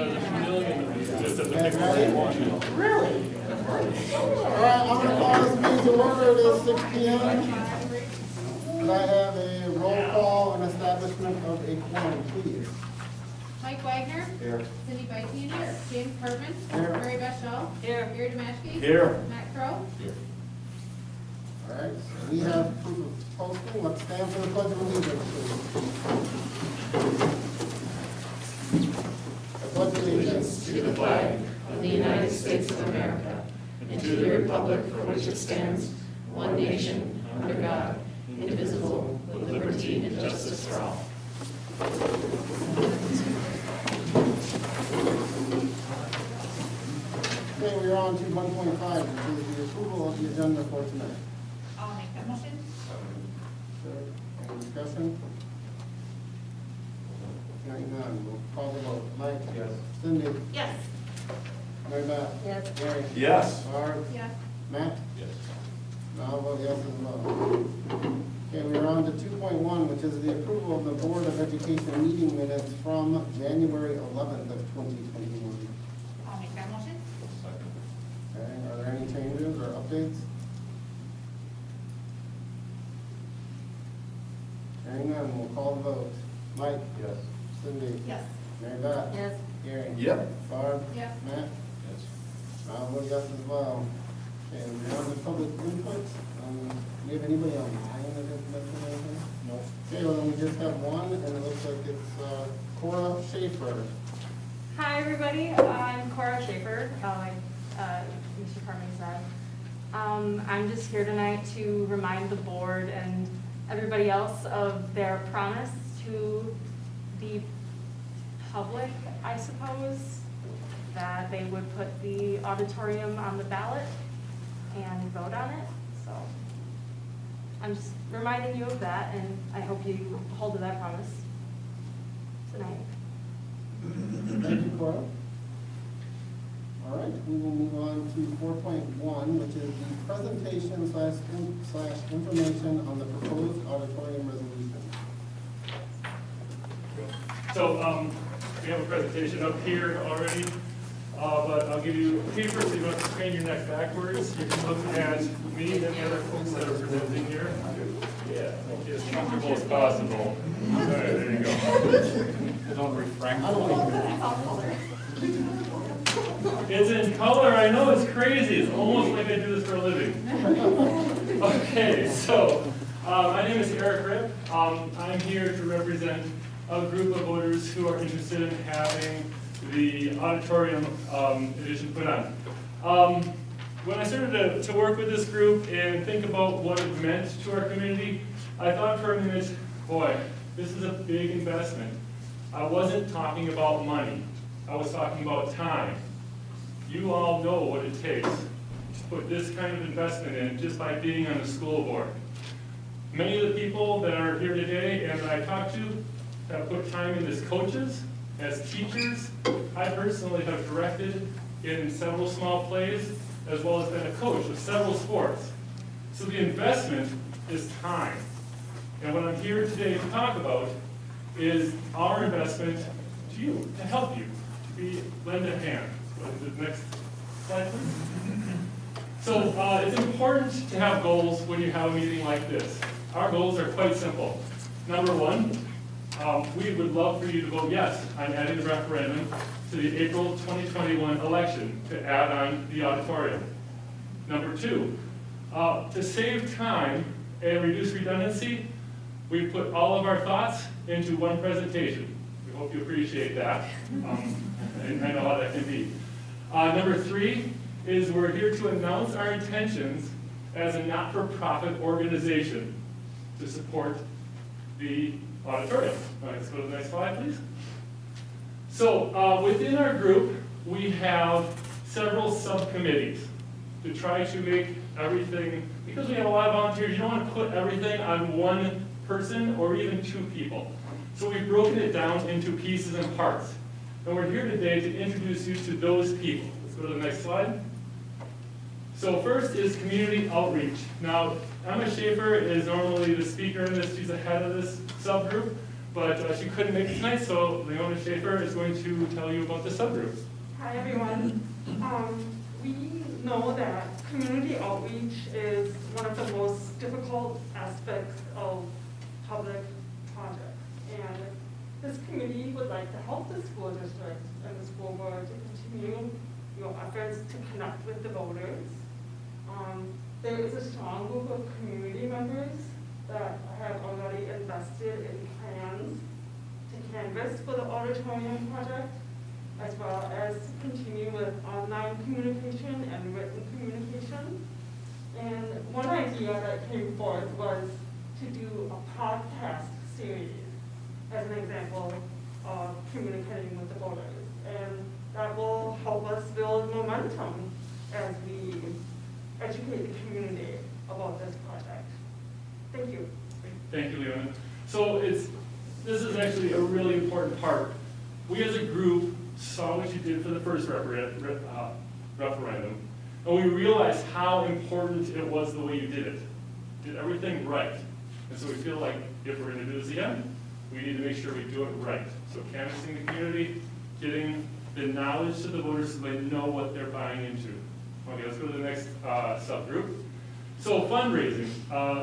Really? All right, I'm going to call this meeting to order. It is 6 p.m. And I have a roll call and establishment of a quorum, please. Mike Wagner. Here. Cindy Byteen. Here. James Hartman. Here. Mary Beth Shaw. Here. Gary Demashki. Here. Matt Crowe. Here. All right, so we have proof of posting. Let's stand for the pledge of allegiance, please. I pledge allegiance To the flag of the United States of America and to the republic for which it stands, one nation, under God, indivisible, with liberty and justice for all. Okay, we are on to 1.5, which is the approval of the agenda for tonight. I'll make that motion. Any discussion? Hearing none, we'll call the vote. Mike? Yes. Cindy? Yes. Mary Beth? Yes. Gary? Yes. Barb? Yes. Matt? Yes. I'll vote yes as well. Okay, we're on to 2.1, which is the approval of the Board of Education meeting minutes from January 11th of 2021. I'll make that motion. Okay, are there any changes or updates? Hearing none, we'll call the vote. Mike? Yes. Cindy? Yes. Mary Beth? Yes. Gary? Yep. Barb? Yes. Matt? Yes. I'll vote yes as well. Okay, we're on to public input. Do we have anybody online that has mentioned anything? No. Okay, well, then we just have one, and it looks like it's Cora Schaefer. Hi, everybody. I'm Cora Schaefer, like Mr. Carmen said. I'm just here tonight to remind the board and everybody else of their promise to the public, I suppose, that they would put the auditorium on the ballot and vote on it. So I'm just reminding you of that, and I hope you hold to that promise tonight. Thank you, Cora. All right, we will move on to 4.1, which is the presentation slash information on the proposed auditorium resolution. So we have a presentation up here already, but I'll give you a paper so you don't have to crane your neck backwards. You can look at me and the other folks that are presenting here. Yeah, make it as comfortable as possible. All right, there you go. Don't refract. It's in color, I know, it's crazy. It's almost like I do this for a living. Okay, so my name is Eric Ripp. I'm here to represent a group of voters who are interested in having the auditorium edition put on. When I started to work with this group and think about what it meant to our community, I thought for a minute, boy, this is a big investment. I wasn't talking about money. I was talking about time. You all know what it takes to put this kind of investment in just by being on the school board. Many of the people that are here today and that I talked to have put time in as coaches, as teachers. I personally have directed in several small plays, as well as been a coach of several sports. So the investment is time. And what I'm here today to talk about is our investment to you, to help you, to lend a hand. So the next slide, please. So it's important to have goals when you have a meeting like this. Our goals are quite simple. Number one, we would love for you to vote yes on adding the referendum to the April 2021 election to add on the auditorium. Number two, to save time and reduce redundancy, we put all of our thoughts into one presentation. We hope you appreciate that. And I know how that can be. Number three is we're here to announce our intentions as a not-for-profit organization to support the auditorium. Let's go to the next slide, please. So within our group, we have several subcommittees to try to make everything, because we have a lot of volunteers, you don't want to put everything on one person or even two people. So we've broken it down into pieces and parts. And we're here today to introduce you to those people. Let's go to the next slide. So first is community outreach. Now, Emma Schaefer is normally the speaker in this. She's the head of this subgroup. but she couldn't make it tonight, so Leona Schaefer is going to tell you about the subgroup. Hi, everyone. We know that community outreach is one of the most difficult aspects of public projects. And this committee would like to help the school district and the school board to continue your efforts to connect with the voters. There is a strong group of community members that have already invested in plans to canvass for the auditorium project, as well as to continue with online communication and written communication. And one idea that came forth was to do a podcast series as an example of communicating with the voters. And that will help us build momentum as we educate the community about this project. Thank you. Thank you, Leona. So this is actually a really important part. We as a group saw what you did for the first referendum, and we realized how important it was the way you did it. Did everything right. And so we feel like if we're going to do this again, we need to make sure we do it right. So canvassing the community, getting the knowledge to the voters so they know what they're buying into. Okay, let's go to the next subgroup. So fundraising.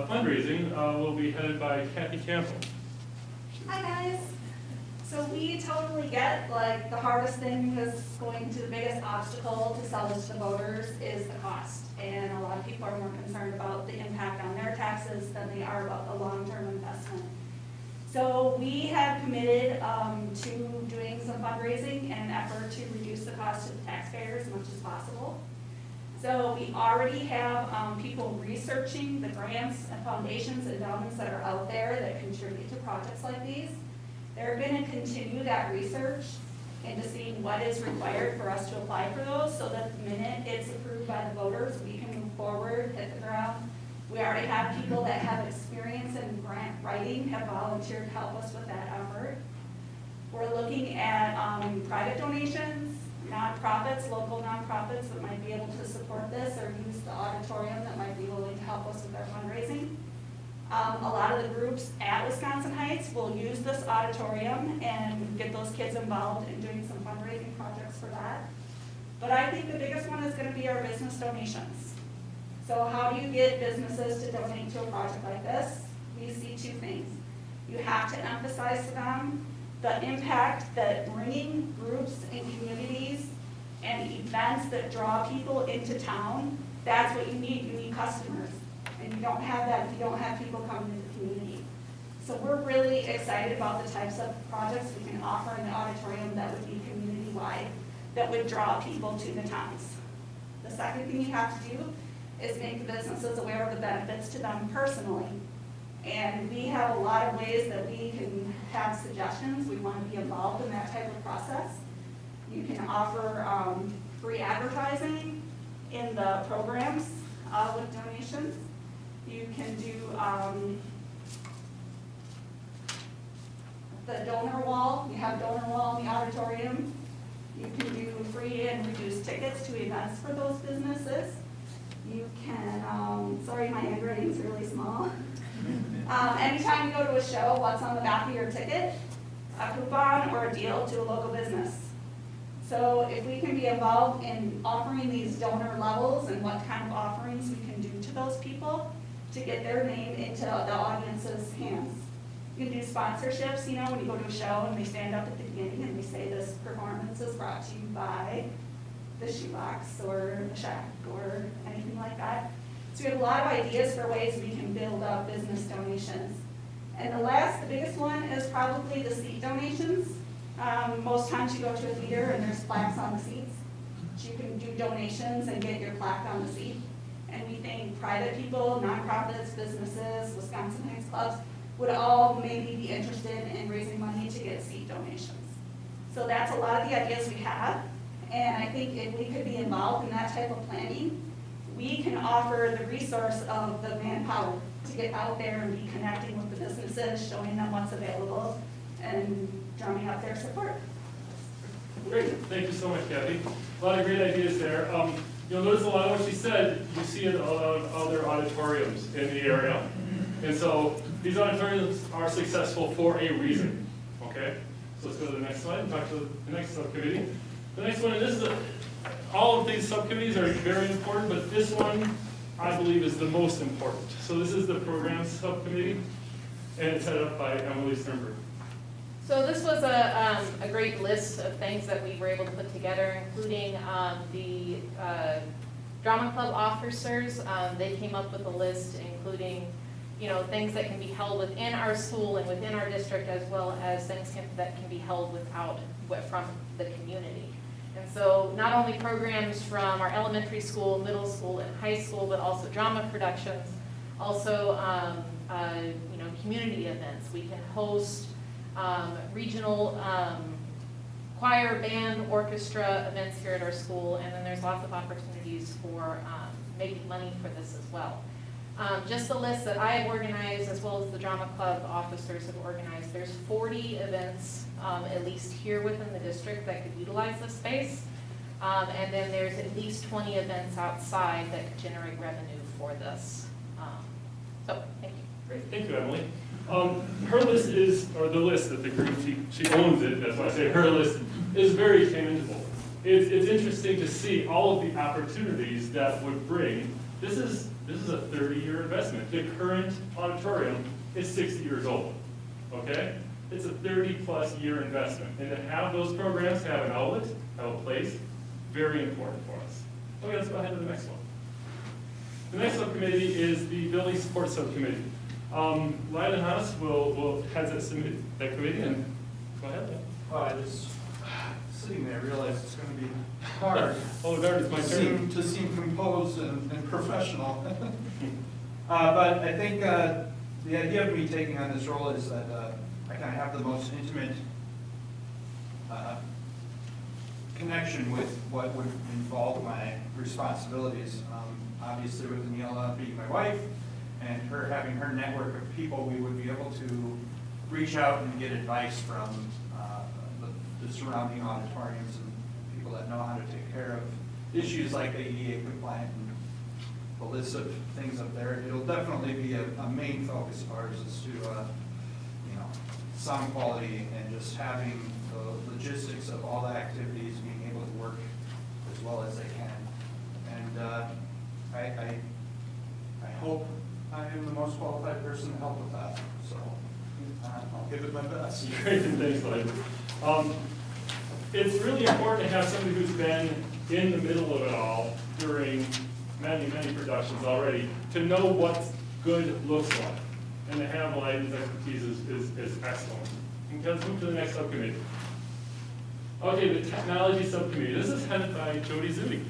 Fundraising will be headed by Kathy Campbell. Hi guys. So we totally get, like, the hardest thing is going to the biggest obstacle to sell this to voters is the cost. And a lot of people are more concerned about the impact on their taxes than they are about the long-term investment. So we have committed to doing some fundraising in an effort to reduce the cost to the taxpayers as much as possible. So we already have people researching the grants and foundations and endowments that are out there that contribute to projects like these. They're going to continue that research into seeing what is required for us to apply for those, so that the minute it's approved by the voters, we can move forward, hit the ground. We already have people that have experience in grant writing, have volunteered to help us with that effort. We're looking at private donations, nonprofits, local nonprofits that might be able to support this or use the auditorium that might be willing to help us with our fundraising. A lot of the groups at Wisconsin Heights will use this auditorium and get those kids involved in doing some fundraising projects for that. But I think the biggest one is going to be our business donations. So how do you get businesses to donate to a project like this? We see two things. You have to emphasize to them the impact that bringing groups and communities and events that draw people into town, that's what you need. You need customers. And you don't have that if you don't have people coming to the community. So we're really excited about the types of projects we can offer in the auditorium that would be community-wide, that would draw people to the towns. The second thing you have to do is make the businesses aware of the benefits to them personally. And we have a lot of ways that we can have suggestions. We want to be involved in that type of process. You can offer free advertising in the programs with donations. You can do the donor wall. We have donor wall in the auditorium. You can do free and reduced tickets to events for those businesses. You can, sorry, my handwriting's really small. Anytime you go to a show, what's on the back of your ticket? A coupon or a deal to a local business. So if we can be involved in offering these donor levels and what kind of offerings we can do to those people to get their name into the audience's hands. You can do sponsorships, you know, when you go to a show and we stand up at the beginning and we say this performance is brought to you by the Shoebox or the Shack or anything like that. So we have a lot of ideas for ways we can build up business donations. And the biggest one is probably the seat donations. Most times you go to a theater and there's plaques on the seats. So you can do donations and get your plaque on the seat. And we think private people, nonprofits, businesses, Wisconsin Heights clubs would all maybe be interested in raising money to get seat donations. So that's a lot of the ideas we have. And I think if we could be involved in that type of planning, we can offer the resource of the manpower to get out there and be connecting with the businesses, showing them what's available, and drumming up their support. Great, thank you so much, Kathy. A lot of great ideas there. You'll notice a lot of what she said, you see in other auditoriums in the area. And so These auditoriums are successful for a reason, okay? So let's go to the next slide and talk to the next subcommittee. The next one, and this is all of these subcommittees are very important, but this one, I believe, is the most important. So this is the programs subcommittee, and it's headed up by Emily Sternberg. So this was a great list of things that we were able to put together, including the drama club officers. They came up with a list, including, you know, things that can be held within our school and within our district, as well as things that can be held from the community. And so not only programs from our elementary school, middle school, and high school, but also drama productions, also you know, community events. We can host regional choir, band, orchestra events here at our school, and then there's lots of opportunities for making money for this as well. Just the list that I have organized, as well as the drama club officers have organized, there's 40 events, at least here within the district, that could utilize this space. And then there's at least 20 events outside that could generate revenue for this. So, thank you. Great, thank you, Emily. Her list is, or the list that the group, she owns it, that's why I say her list, is very tangible. It's interesting to see all of the opportunities that would bring. This is a 30-year investment. The current auditorium is 60 years old, okay? It's a 30-plus year investment. And to have those programs have an outlet, have a place, very important for us. Okay, let's go ahead to the next one. The next subcommittee is the Building Support Subcommittee. Lila Haas will head that committee, and go ahead. I was sitting there, realized it's going to be hard. Oh, there, it's my turn. To seem composed and professional. But I think the idea of me taking on this role is that I kind of have the most intimate connection with what would involve my responsibilities. Obviously with Daniela being my wife and her having her network of people, we would be able to reach out and get advice from the surrounding auditoriums and people that know how to take care of issues like ADA compliant and the list of things up there. It'll definitely be a main focus of ours is to, you know, sound quality and just having the logistics of all the activities being able to work as well as they can. And I hope I am the most qualified person to help with that. So I'll give it my best. Great, thanks, Lila. It's really important to have somebody who's been in the middle of it all during many, many productions already to know what good looks like. And to have Lila's expertise is excellent. And let's move to the next subcommittee. Okay, the Technology Subcommittee. This is headed by Jody Zudi.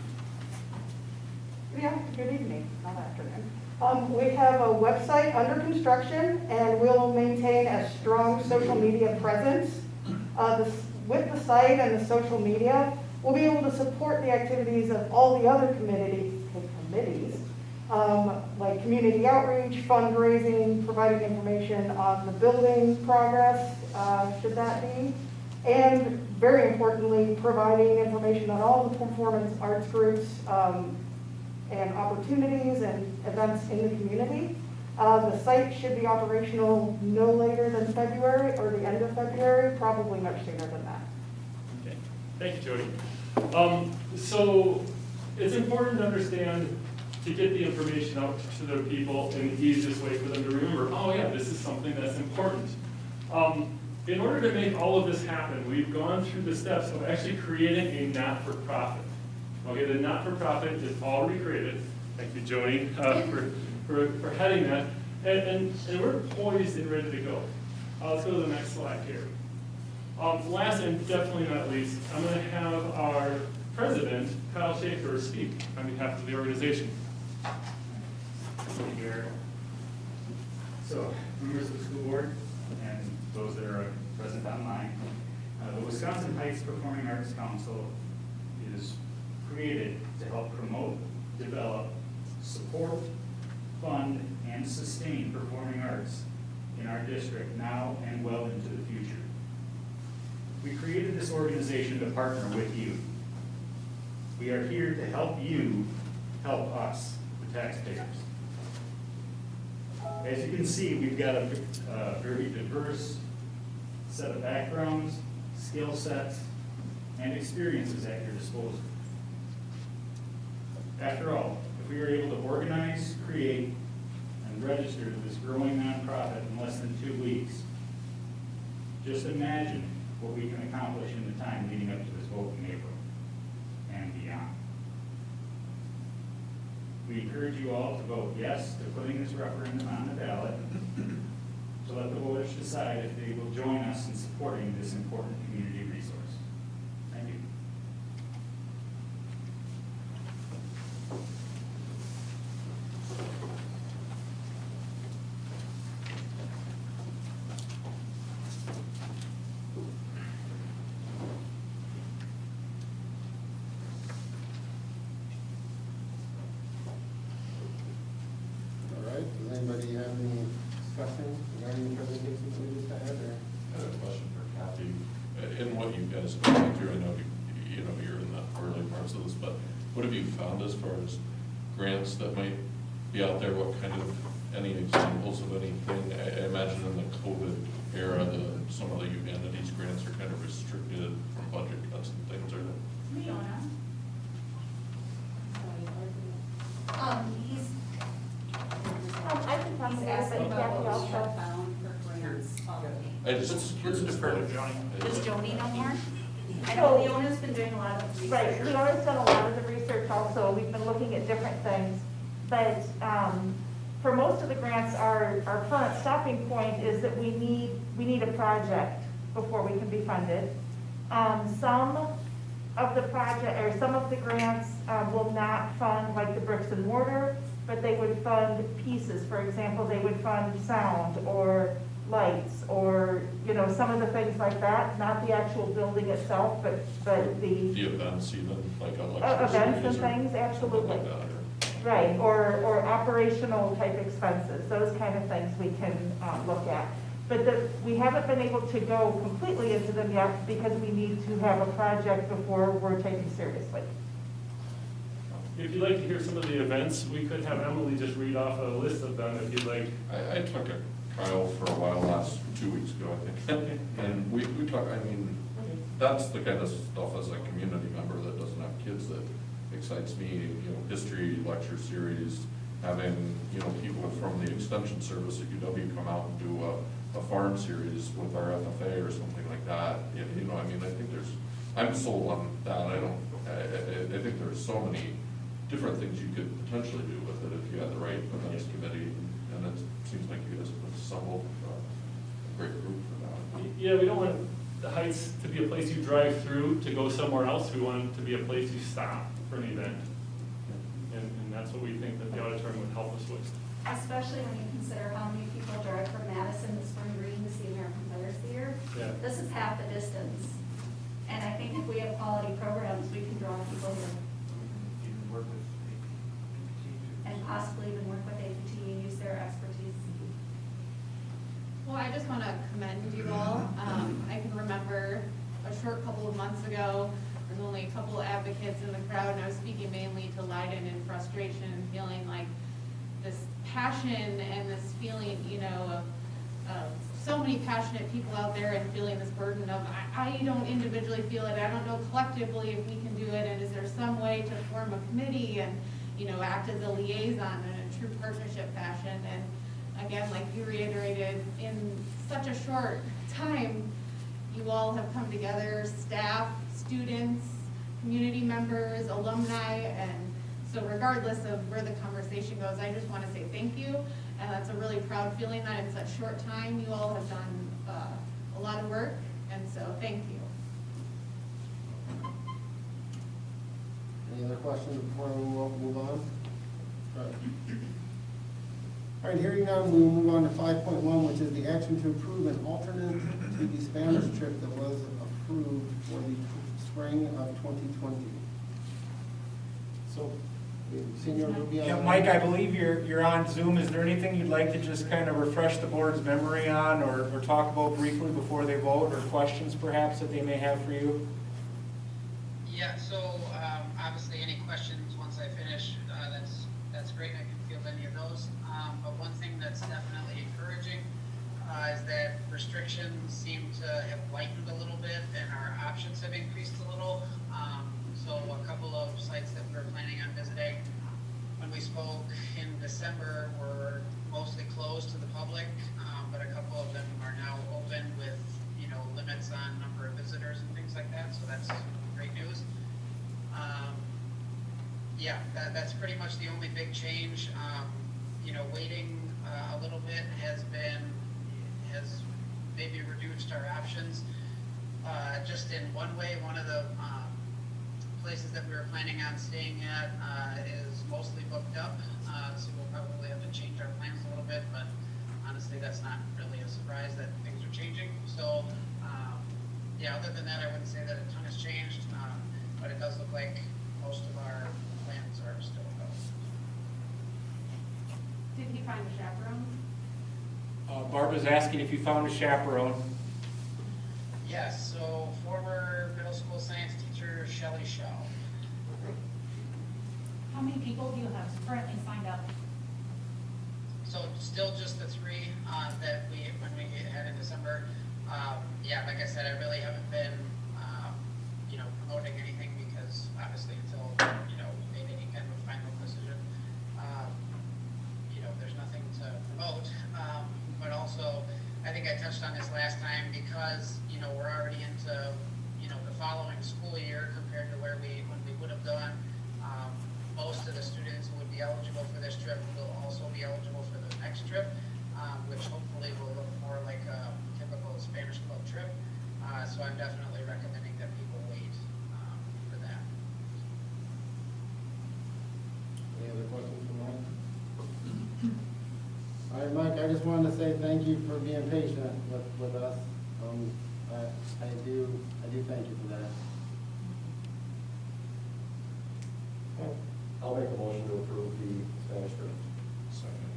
Yeah, good evening, not afternoon. We have a website under construction, and we'll maintain a strong social media presence. With the site and the social media, we'll be able to support the activities of all the other committees, like community outreach, fundraising, providing information on the building progress, should that be, and very importantly, providing information on all the performance arts groups and opportunities and events in the community. The site should be operational no later than February or the end of February, probably much sooner than that. Okay, thank you, Jody. So it's important to understand to get the information out to the people in the easiest way for them to remember, oh yeah, this is something that's important. In order to make all of this happen, we've gone through the steps of actually creating a not-for-profit. Okay, the not-for-profit is already created. Thank you, Jody, for heading that. And we're poised and ready to go. Let's go to the next slide here. Last and definitely not least, I'm going to have our president, Kyle Schaefer, speak on behalf of the organization. Thank you, Eric. So, members of the school board and those that are present online, the Wisconsin Heights Performing Arts Council is created to help promote, develop, support, fund, and sustain performing arts in our district now and well into the future. We created this organization to partner with you. We are here to help you help us, the taxpayers. As you can see, we've got a very diverse set of backgrounds, skill sets, and experiences at your disposal. After all, if we were able to organize, create, and register this growing nonprofit in less than 2 weeks, just imagine what we can accomplish in the time leading up to this vote in April and beyond. We encourage you all to vote yes to putting this referendum on the ballot, to let the voters decide if they will join us in supporting this important community resource. Thank you. All right, does anybody have any discussion regarding the presentations we just had, or? I have a question for Kathy. In what you guys have gone through, I know you're in the early parts of this, but what have you found as far as grants that might be out there? What kind of, any examples of anything? I imagine in the COVID era, some of the humanities grants are kind of restricted from budget cuts and things, are they? Leona? He's. I can talk He's about asking it, about Kathy, what was also. shut down for grants. I just Let's defer to Johnny. Does Joni know more? I know Leona's been doing a lot of research. Right, Leona's done a lot of the research also, we've been looking at different things. But for most of the grants, our current stopping point is that we need a project before we can be funded. Some of the grants will not fund like the bricks and mortar, but they would fund pieces. For example, they would fund sound or lights or, some of the things like that, not the actual building itself, but the The events even, like election events and series or things, something absolutely. like that, or- Right, or operational type expenses, those kind of things we can look at. But we haven't been able to go completely into them yet because we need to have a project before we're taken seriously. If you'd like to hear some of the events, we could have Emily just read off a list of them if you'd like. I took a trial for a while 2 weeks ago, I think. And we talk, that's the kind of stuff as a community member that doesn't have kids that excites me, history lecture series, having, people from the extension service at UW come out and do a farm series with our FFA or something like that. I think I'm sold on that. I think there's so many different things you could potentially do with it if you had the right events committee, and it seems like you guys have assembled a great group for that. Yeah, we don't want the Heights to be a place you drive through to go somewhere else. We want it to be a place you stop for an event. And that's what we think that the auditorium would help us with. Especially when you consider how many people drive from Madison to Spring Green to see American Players Theater. Yeah. This is half the distance. And I think if we have quality programs, we can draw people here Even work with APT. and possibly even work with APT and use their expertise. Well, I just want to commend you all. I can remember a short couple of months ago, there's only a couple of advocates in the crowd, and I was speaking mainly to Leiden in frustration and feeling like this passion and this feeling, of so many passionate people out there and feeling this burden of, I don't individually feel it, I don't know collectively if we can do it, and is there some way to form a committee and, act as a liaison in a true partnership fashion. And again, like you reiterated, in such a short time, you all have come together, staff, students, community members, alumni, and so regardless of where the conversation goes, I just want to say thank you. And that's a really proud feeling that in such short time, you all have done a lot of work, and so thank you. Any other questions before we move on? All right, hearing none, we will move on to 5.1, which is the action to approve an alternate to the Spanish trip that was approved for the spring of 2020. So, Senor Rubio. Yeah, Mike, I believe you're on Zoom. Is there anything you'd like to just kind of refresh the board's memory on or talk about briefly before they vote, or questions perhaps that they may have for you? Yeah, so obviously any questions once I finish, that's great, I can field any of those. But one thing that's definitely encouraging is that restrictions seem to have lightened a little bit and our options have increased a little. So a couple of sites that we were planning on visiting when we spoke in December were mostly closed to the public, but a couple of them are now open with, you know, limits on number of visitors and things like that, so that's great news. Yeah, that's pretty much the only big change. You know, waiting a little bit has maybe reduced our options. Just in one way, one of the places that we were planning on staying at is mostly booked up, so we'll probably have to change our plans a little bit, but honestly, that's not really a surprise that things are changing. So, yeah, other than that, I wouldn't say that a ton has changed, but it does look like most of our plans are still go. Did he find a chaperone? Barbara's asking if you found a chaperone. Yes, so former middle school science teacher Shelley Shaw. How many people do you have currently signed up? So still just the 3 that when we had in December. Yeah, like I said, I really haven't been, you know, promoting anything because obviously until, you know, we made any kind of a final decision, you know, there's nothing to promote. But also, I think I touched on this last time because, you know, we're already into, you know, the following school year compared to when we would have gone. Most of the students who would be eligible for this trip will also be eligible for the next trip, which hopefully will look more like a typical Spanish club trip. So I'm definitely recommending that people wait for that. Any other questions from Mike? All right, Mike, I just wanted to say thank you for being patient with us. I do thank you for that. I'll make a motion to approve the Spanish trip. Second.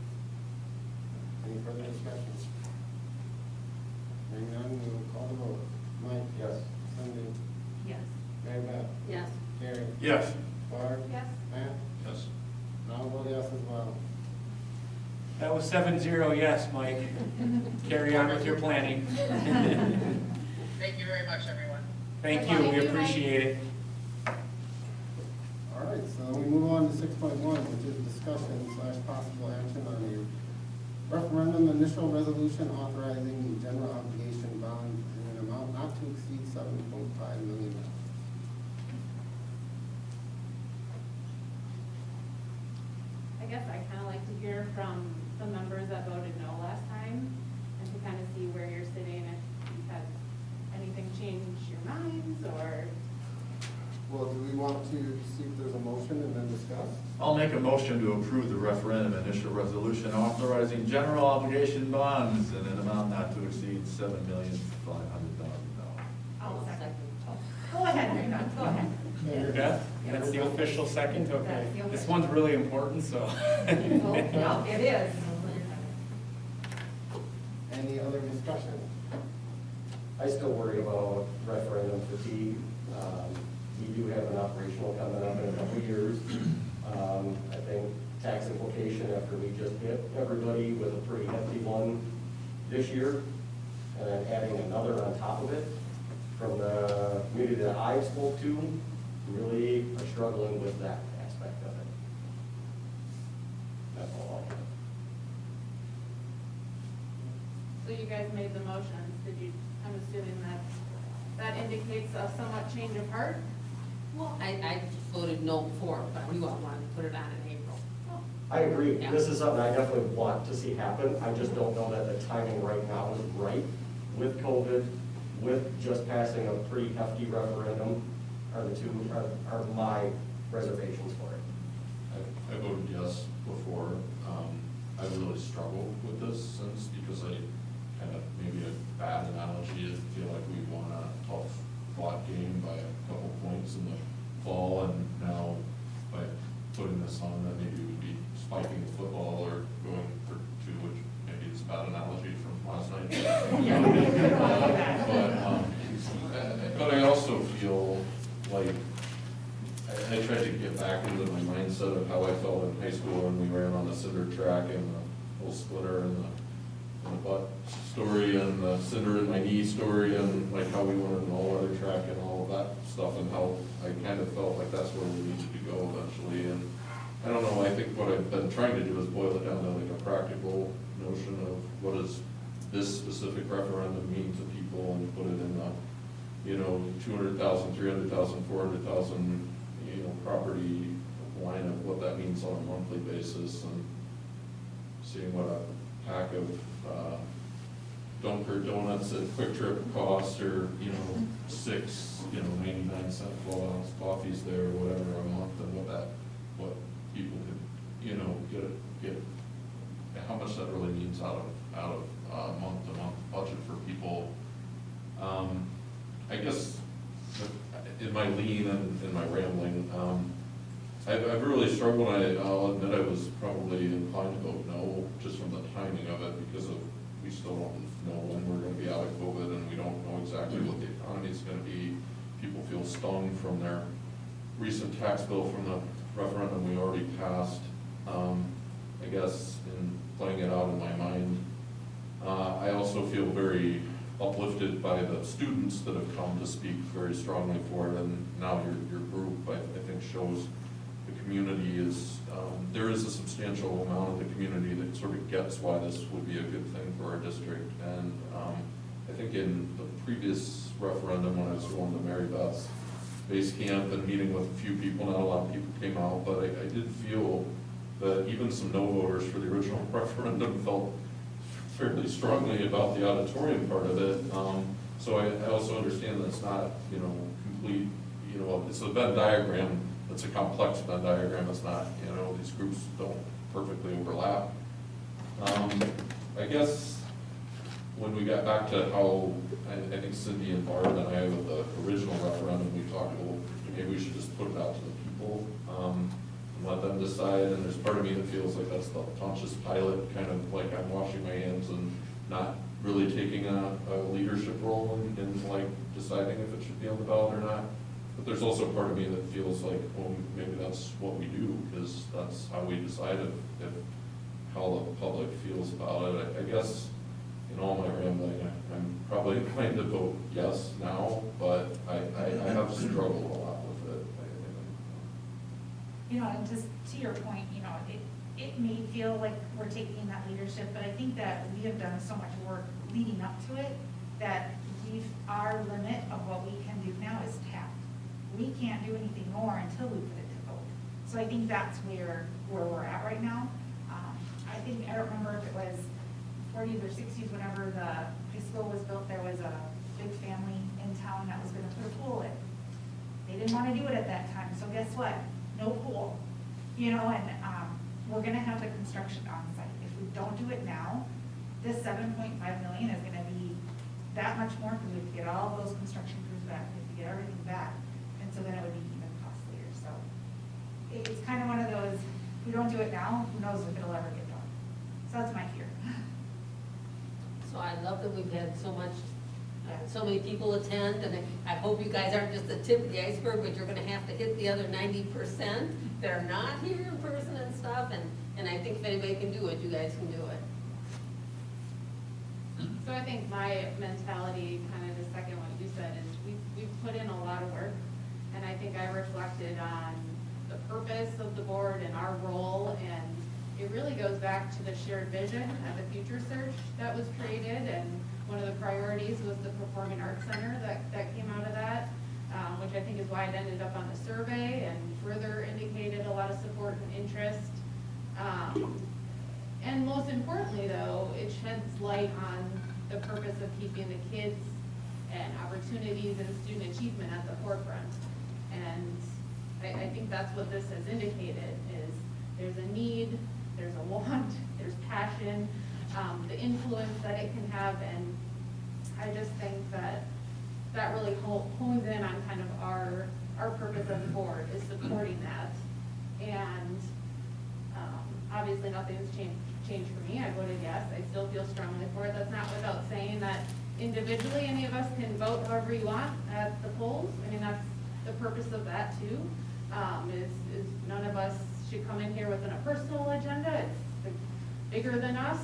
Any further discussions? Hearing none, we will call the vote. Mike? Yes. Cindy? Yes. Mary Beth? Yes. Gary? Yes. Barb? Yes. Matt? Yes. And I'll vote yes as well. That was 7-0 yes, Mike. Carry on with your planning. Thank you very much, everyone. Thank you, we appreciate it. All right, so we move on to 6.1, which is discussion/possible action on the referendum initial resolution authorizing the general obligation bond in an amount not to exceed $7.5 million. I guess I kind of like to hear from the members that voted no last time and to kind of see where you're sitting, if you've had anything change your minds or. Well, do we want to see if there's a motion and then discuss? I'll make a motion to approve the referendum initial resolution authorizing general obligation bonds in an amount not to exceed $7,500,000. I'll second. Go ahead, Rita, go ahead. Mary Beth, that's the official second, okay. That's the This official. one's really important, so. No, it is. Any other discussion? I still worry about referendum fatigue. We do have an operational coming up in a couple of years. I think tax implication after we just hit everybody with a pretty hefty one this year, and then adding another on top of it. From the community that I spoke to, really are struggling with that aspect of it. That's all I have. So you guys made the motions, did you, I'm assuming that indicates a somewhat change of heart? Well, I voted no before, but you all wanted to put it on in April. I agree. Yeah. This is something I definitely want to see happen. I just don't know that the timing right now is right with COVID, with just passing a pretty hefty referendum are the two, are my reservations for it. I voted yes before. I really struggled with this since, because I kind of, maybe a bad analogy, I feel like we won a tough fought game by a couple points in the fall, and now by putting this on, that maybe we'd be spiking the football or going for 2, which maybe it's a bad analogy from last night. But I also feel like, I tried to get back into my mindset of how I felt in high school when we ran on the cinder track and the whole splitter and the butt story and the cinder in my knee story and like how we wanted an all-weather track and all of that stuff and how I kind of felt like that's where we needed to go eventually. And I don't know, I think what I've been trying to do is boil it down to like a practical notion of what does this specific referendum mean to people and put it in the, 200,000, 300,000, 400,000, property line of what that means on a monthly basis and seeing what a pack of Dunker Donuts at Quick Trip costs or, 6, 99-cent full-ounce coffees there or whatever a month and what people could, get, how much that really means out of month-to-month budget for people. I guess in my lean and in my rambling, I've really struggled. I'll admit I was probably inclined to vote no, just from the timing of it, because we still don't know when we're going to be out of COVID, and we don't know exactly what the economy is going to be. People feel stung from their recent tax bill from the referendum we already passed. I guess in playing it out in my mind, I also feel very uplifted by the students that have come to speak very strongly for it, and now your group, I think, shows the community is, there is a substantial amount of the community that sort of gets why this would be a good thing for our district. And I think in the previous referendum, when I was going to Mary Beth's base camp and meeting with a few people, not a lot of people came out, but I did feel that even some no voters for the original referendum felt fairly strongly about the auditorium part of it. So I also understand that it's not, complete, it's a Venn diagram. It's a complex Venn diagram. It's not, these groups don't perfectly overlap. I guess when we got back to how, I think Cindy and Barb and I, with the original referendum, we talked about maybe we should just put it out to the people and let them decide. And there's part of me that feels like that's the Pontius Pilate, kind of like I'm washing my hands and not really taking a leadership role in like deciding if it should be on the ballot or not. But there's also part of me that feels like, well, maybe that's what we do, because that's how we decide if how the public feels about it. I guess in all my rambling, I'm probably inclined to vote yes now, but I have struggled a lot with it. And just to your point, it may feel like we're taking that leadership, but I think that we have done so much work leading up to it that our limit of what we can do now is tapped. We can't do anything more until we put it to vote. So I think that's where we're at right now. I don't remember if it was 40s or 60s, whenever the high school was built, there was a big family in town that was gonna put a pool in. They didn't wanna do it at that time, so guess what? No pool. And we're gonna have the construction on site. If we don't do it now, this $7.5 million is gonna be that much more, because we have to get all those construction crews back, we have to get everything back, and so then it would be even costlier. So it's kind of one of those, if we don't do it now, who knows if it'll ever get done. So that's my fear. So I love that we've had so many people attend, and I hope you guys aren't just the tip of the iceberg, but you're gonna have to hit the other 90% that are not here in person and stuff, and I think if anybody can do it, you guys can do it. So I think my mentality, kind of to second what you said, is we've put in a lot of work, and I think I reflected on the purpose of the board and our role, and it really goes back to the shared vision of the future search that was created, and one of the priorities was the Performing Arts Center that came out of that, which I think is why it ended up on the survey and further indicated a lot of support and interest. And most importantly, though, it sheds light on the purpose of keeping the kids and opportunities and student achievement at the forefront. And I think that's what this has indicated, is there's a need, there's a want, there's passion, the influence that it can have, and I just think that really hones in on kind of our purpose as a board, is supporting that. And obviously nothing's changed for me. I voted yes. I still feel strongly for it. That's not without saying that individually any of us can vote however you want at the polls. I mean, that's the purpose of that too. is none of us should come in here with a personal agenda. It's bigger than us.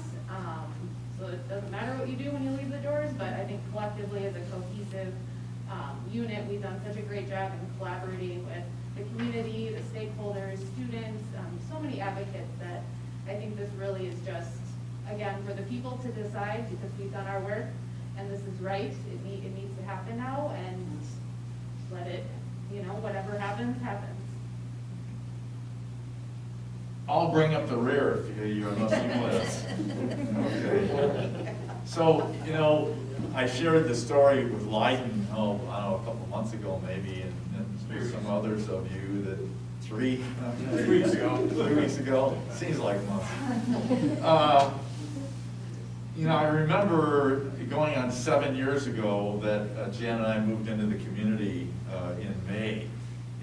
So it doesn't matter what you do when you leave the doors, but I think collectively as a cohesive unit, we've done such a great job in collaborating with the community, the stakeholders, students, so many advocates that I think this really is just, again, for the people to decide because we've done our work and this is right. It needs to happen now and let it, whatever happens, happens. I'll bring up the rear if you're missing this. Okay. So, I shared the story with Leiden, I don't know, a couple months ago maybe, and some others of you that 3 weeks ago. 3 weeks ago, seems like months. I remember going on 7 years ago that Jan and I moved into the community in May,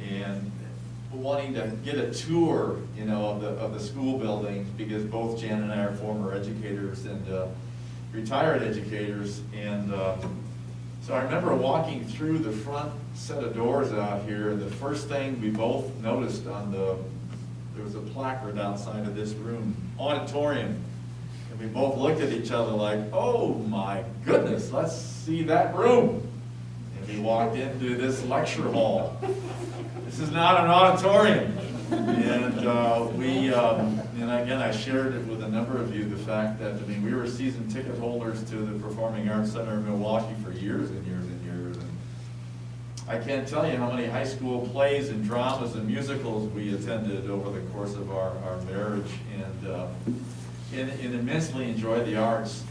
and wanting to get a tour, of the school buildings, because both Jan and I are former educators and retired educators, and so I remember walking through the front set of doors out here, and the first thing we both noticed there was a placard outside of this room, auditorium, and we both looked at each other like, oh my goodness, let's see that room. And we walked into this lecture hall. This is not an auditorium. And and again, I shared it with a number of you, the fact that, we were season ticket holders to the Performing Arts Center in Milwaukee for years and years and years. And I can't tell you how many high school plays and dramas and musicals we attended over the course of our marriage, and immensely enjoyed the arts.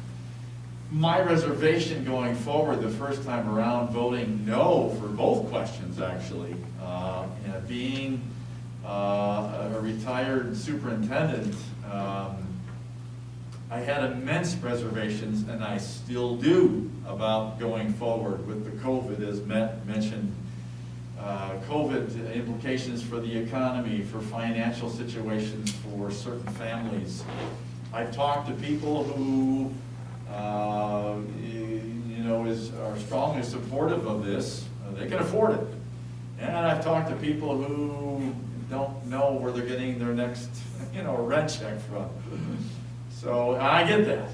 My reservation going forward the first time around, voting no for both questions actually, and being a retired superintendent, I had immense reservations, and I still do, about going forward with the COVID, as Matt mentioned. COVID implications for the economy, for financial situations, for certain families. I've talked to people who are strongly supportive of this. They can afford it. And I've talked to people who don't know where they're getting their next, rent check from. So I get that.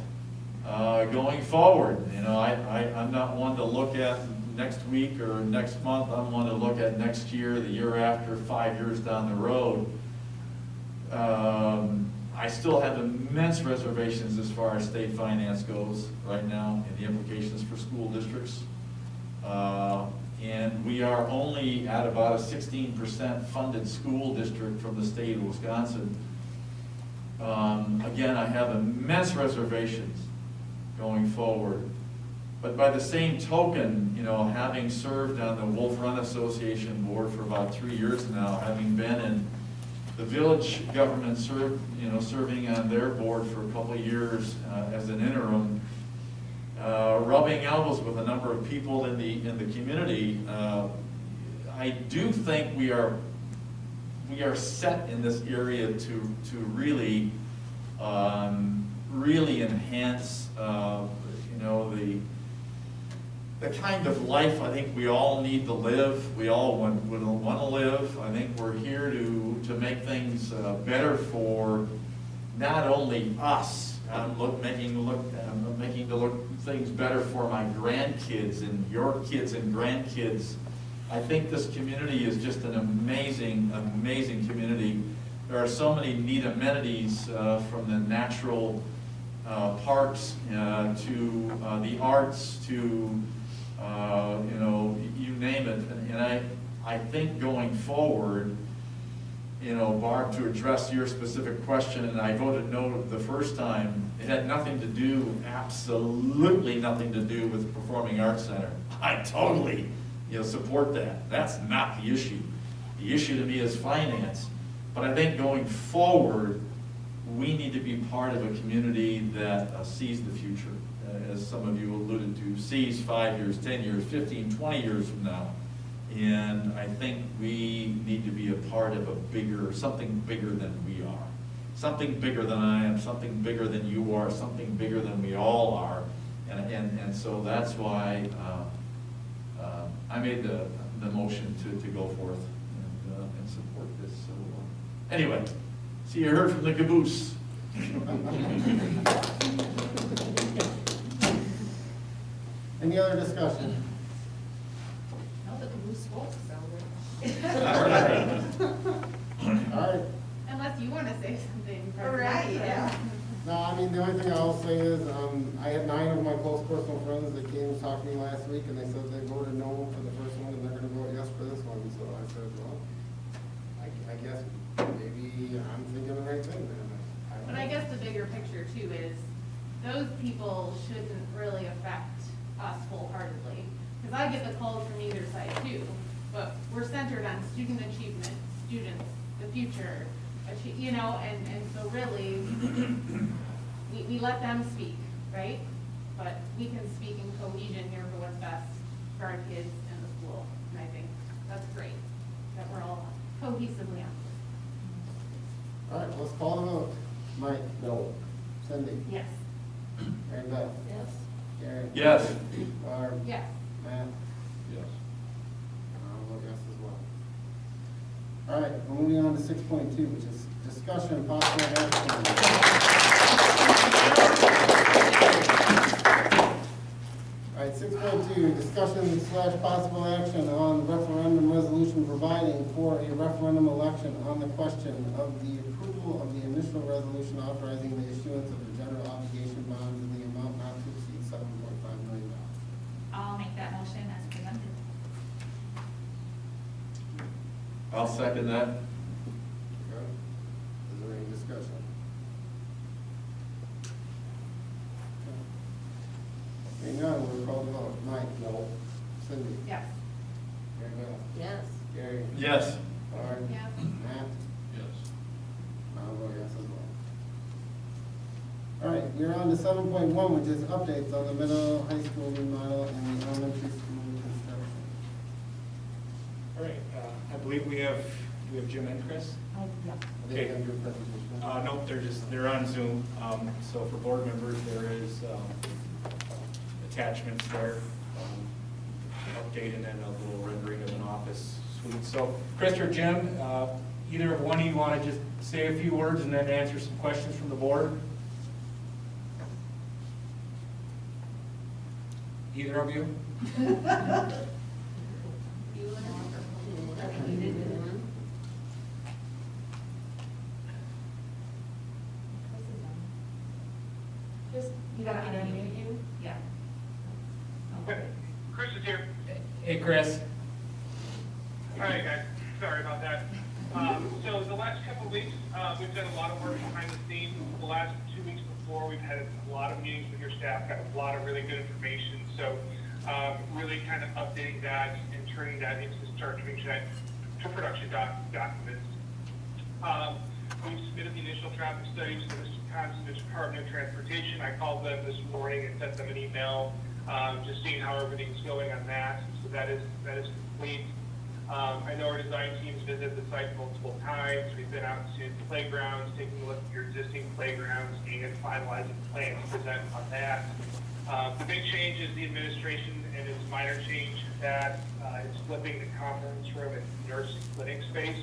Going forward, I'm not one to look at next week or next month. I'm one to look at next year, the year after, 5 years down the road. I still have immense reservations as far as state finance goes right now, and the implications for school districts. And we are only at about a 16% funded school district from the state of Wisconsin. Again, I have immense reservations going forward. But by the same token, having served on the Wolf Run Association board for about 3 years now, having been in the village government serving on their board for a couple of years as an interim, rubbing elbows with a number of people in the community, I do think we are set in this area to really really enhance the kind of life I think we all need to live, we all want to live. I think we're here to make things better for not only us. I'm making things better for my grandkids and your kids and grandkids. I think this community is just an amazing, amazing community. There are so many neat amenities from the natural parks to the arts to you name it. And I think going forward, Barb, to address your specific question, and I voted no the first time, it had nothing to do, absolutely nothing to do with the Performing Arts Center. I totally support that. That's not the issue. The issue to me is finance. But I think going forward, we need to be part of a community that sees the future, as some of you alluded to, sees 5 years, 10 years, 15, 20 years from now. And I think we need to be a part of something bigger than we are. Something bigger than I am, something bigger than you are, something bigger than we all are. And so that's why I made the motion to go forth and support. Anyway, see, you heard from the caboose. Any other discussion? No, the caboose spoke, so. All right. Unless you wanna say something. Right, yeah. No, I mean, the only thing I'll say is, I had 9 of my close personal friends that came to talk to me last week, and they said they voted no for the first one, and they're gonna vote yes for this one, so I said, well, I guess maybe I'm thinking the right thing, then. I don't But know. I guess the bigger picture too is, those people shouldn't really affect us wholeheartedly. Because I get the calls from either side too, but we're centered on student achievement, students, the future, you know, and so really, we let them speak, right? But we can speak in cohesion here for what's best for our kids and the school, and I think that's great, that we're all cohesively on board. All right, let's call the vote. Mike? No. Cindy? Yes. Mary Beth? Yes. Karen? Yes. Barb? Yes. Matt? Yes. I'll vote yes as well. All right, we're moving on to 6.2, which is discussion and possible action. All right, 6.2, discussion / possible action on referendum resolution providing for a referendum election on the question of the approval of the initial resolution authorizing the issuance of the general obligation bonds in the amount not to exceed $7.5 million. I'll make that motion as presented. I'll second that. Okay. Is there any discussion? Hearing none, we'll call the vote. Mike? No. Cindy? Yes. Mary Beth? Yes. Gary? Yes. Barb? Yes. Matt? Yes. I'll vote yes as well. All right, you're on to 7.1, which is updates on the middle high school remodel and the elementary school construction. All right, I believe we have Jim and Chris. They Okay. have your presentation. Nope, they're on Zoom. So for board members, there is attachments there, update, and then a little rendering of an office suite. So Chris or Jim, either of one of you want to just say a few words and then answer some questions from the board? Either of you? Just, you gotta unmute you? Yeah. Chris is here. Hey, Chris. Hi, guys. Sorry about that. So the last couple of weeks, we've done a lot of work behind the scenes. The last 2 weeks before, we've had a lot of meetings with your staff, got a lot of really good information. So really kind of updating that and turning that into start to to production documents. We've submitted the initial traffic studies to the Wisconsin Department of Transportation. I called them this morning and sent them an email, just seeing how everything's going on that. So that is complete. I know our design teams visit the site multiple times. We've been out to playgrounds, taking a look at your existing playgrounds, and finalizing plans to present on that. The big change is the administration, and it's a minor change that it's flipping the conference room and nurse clinic space.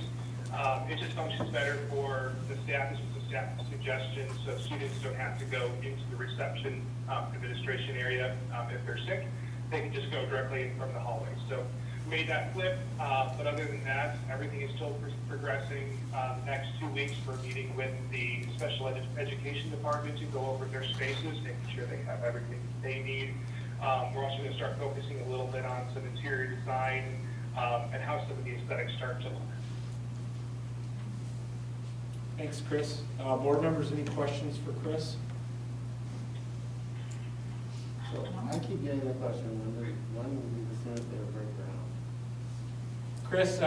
It just functions better for the staff. This was a staff suggestion, so students don't have to go into the reception administration area if they're sick. They can just go directly from the hallway. So made that flip, but other than that, everything is still progressing. Next 2 weeks, we're meeting with the special education department to go over their spaces, making sure they have everything they need. We're also going to start focusing a little bit on some interior design and how some of the aesthetics start to look. Thanks, Chris. Board members, any questions for Chris? So I keep getting the question, when will be the soonest they will break ground? Chris,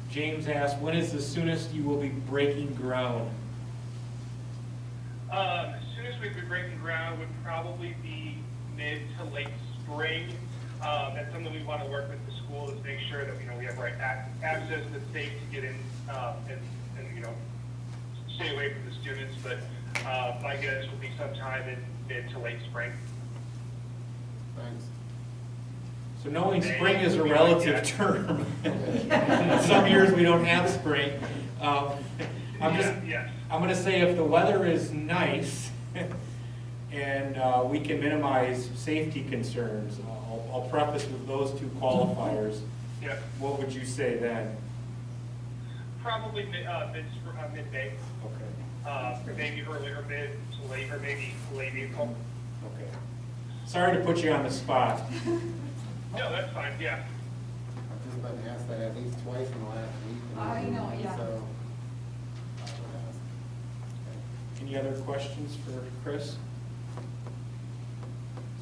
James asked, when is the soonest you will be breaking ground? As soon as we'd be breaking ground would probably be mid to late spring. That's something we want to work with the school to make sure that we have right access that's safe to get in and stay away from the students. But my guess would be sometime in mid to late spring. Thanks. So knowing spring is a relative term. Some years we don't have spring. I'm gonna say if the weather is nice and we can minimize safety concerns, I'll preface with those two qualifiers. Yeah. What would you say then? Probably midday. Okay. Maybe earlier mid to late, or maybe late April. Okay. Sorry to put you on the spot. No, that's fine, yeah. I've just been asked that at least twice in the last week. I know, yeah. So, Any other questions for Chris?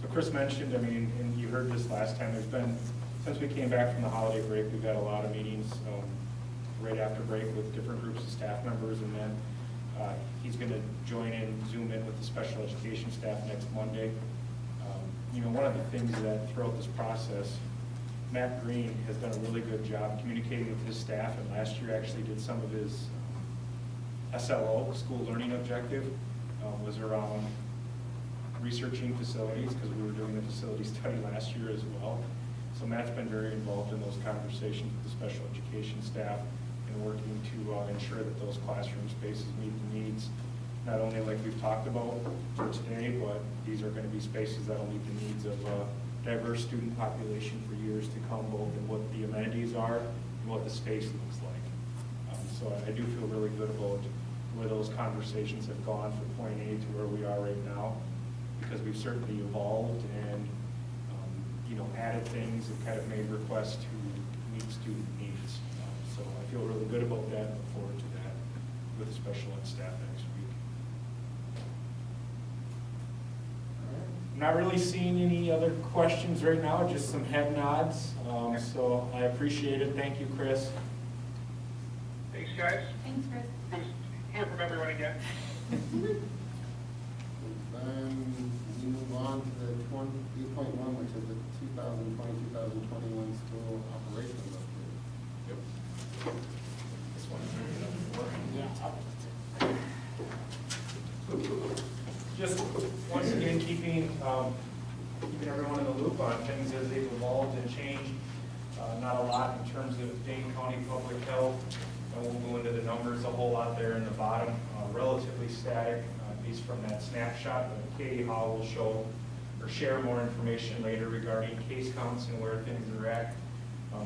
So Chris mentioned, I mean, and you heard this last time, there's been, since we came back from the holiday break, we've had a lot of meetings right after break with different groups of staff members, and then he's going to join in, Zoom in with the special education staff next Monday. You know, one of the things that throughout this process, Matt Green has done a really good job communicating with his staff, and last year actually did some of his SLO, school learning objective, was around researching facilities, because we were doing the facility study last year as well. So Matt's been very involved in those conversations with the special education staff and working to ensure that those classroom spaces meet the needs, not only like we've talked about for today, but these are going to be spaces that will meet the needs of a diverse student population for years to come, both in what the amenities are and what the space looks like. So I do feel really good about where those conversations have gone from point A to where we are right now, because we've certainly evolved and you know, added things and kind of made requests to meet student needs. So I feel really good about that. Look forward to that with the special ed staff next week. I'm not really seeing any other questions right now, just some head nods. So I appreciate it. Thank you, Chris. Thanks, guys. Thanks, Chris. Good to hear from everyone again. then we move on to the 8.1, which is the 2020-2021 school operations update. Yep. This one. Just once again, keeping everyone in the loop on things as they've evolved and changed. Not a lot in terms of Dane County Public Health. I won't go into the numbers a whole lot there in the bottom. Relatively static, at least from that snapshot. But Katie Hall will show or share more information later regarding case counts and where things are at,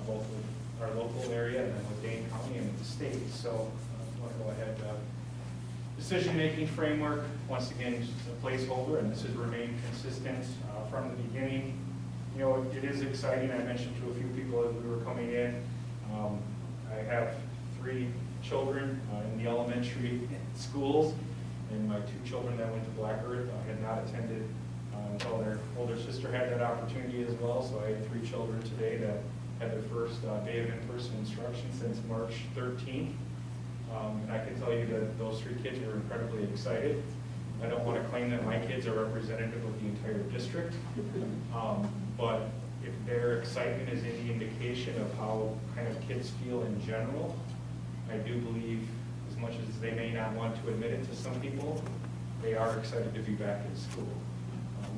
both with our local area and then with Dane County and with the state. So I want to go ahead. Decision-making framework, once again, just a placeholder, and this has remained consistent from the beginning. You know, it is exciting. I mentioned to a few people as we were coming in. I have 3 children in the elementary schools, and my 2 children that went to Black Earth had not attended until their older sister had that opportunity as well. So I had 3 children today that had their first day of in-person instruction since March 13th. And I can tell you that those 3 kids were incredibly excited. I don't want to claim that my kids are representative of the entire district, but if their excitement is any indication of how kind of kids feel in general, I do believe, as much as they may not want to admit it to some people, they are excited to be back in school.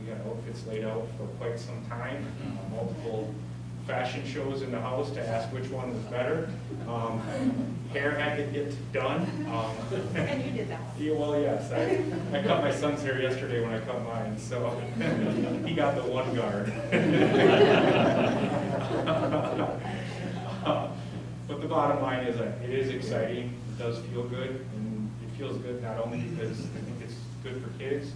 We got outfits laid out for quite some time, multiple fashion shows in the house to ask which one was better. Hair had to get done. And you did that one. Yeah, well, yes. I cut my son's hair yesterday when I cut mine, so he got the 1 guard. But the bottom line is that it is exciting. It does feel good, and it feels good not only because I think it's good for kids,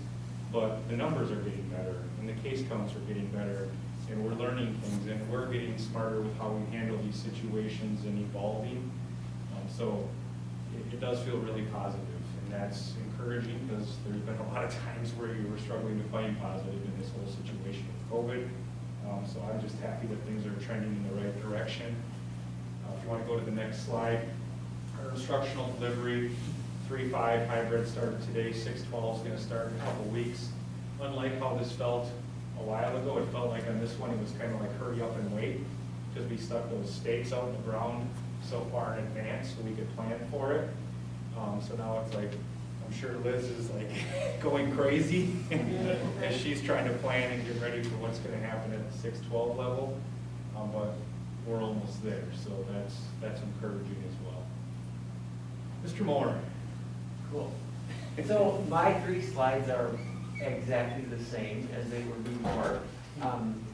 but the numbers are getting better, and the case counts are getting better, and we're learning things, and we're getting smarter with how we handle these situations and evolving. So it does feel really positive, and that's encouraging because there's been a lot of times where you were struggling to find positive in this whole situation with COVID. So I'm just happy that things are trending in the right direction. If you want to go to the next slide, our instructional delivery, 3-5 hybrid started today, 6-12 is going to start in a couple weeks. Unlike how this felt a while ago, it felt like on this one it was kind of like hurry up and wait, because we stuck those stakes out in the ground so far in advance so we could plan for it. So now it's like, I'm sure Liz is like going crazy as she's trying to plan and get ready for what's going to happen at the 6-12 level. But we're almost there, so that's encouraging as well. Mr. Moore. Cool. So my 3 slides are exactly the same as they were before.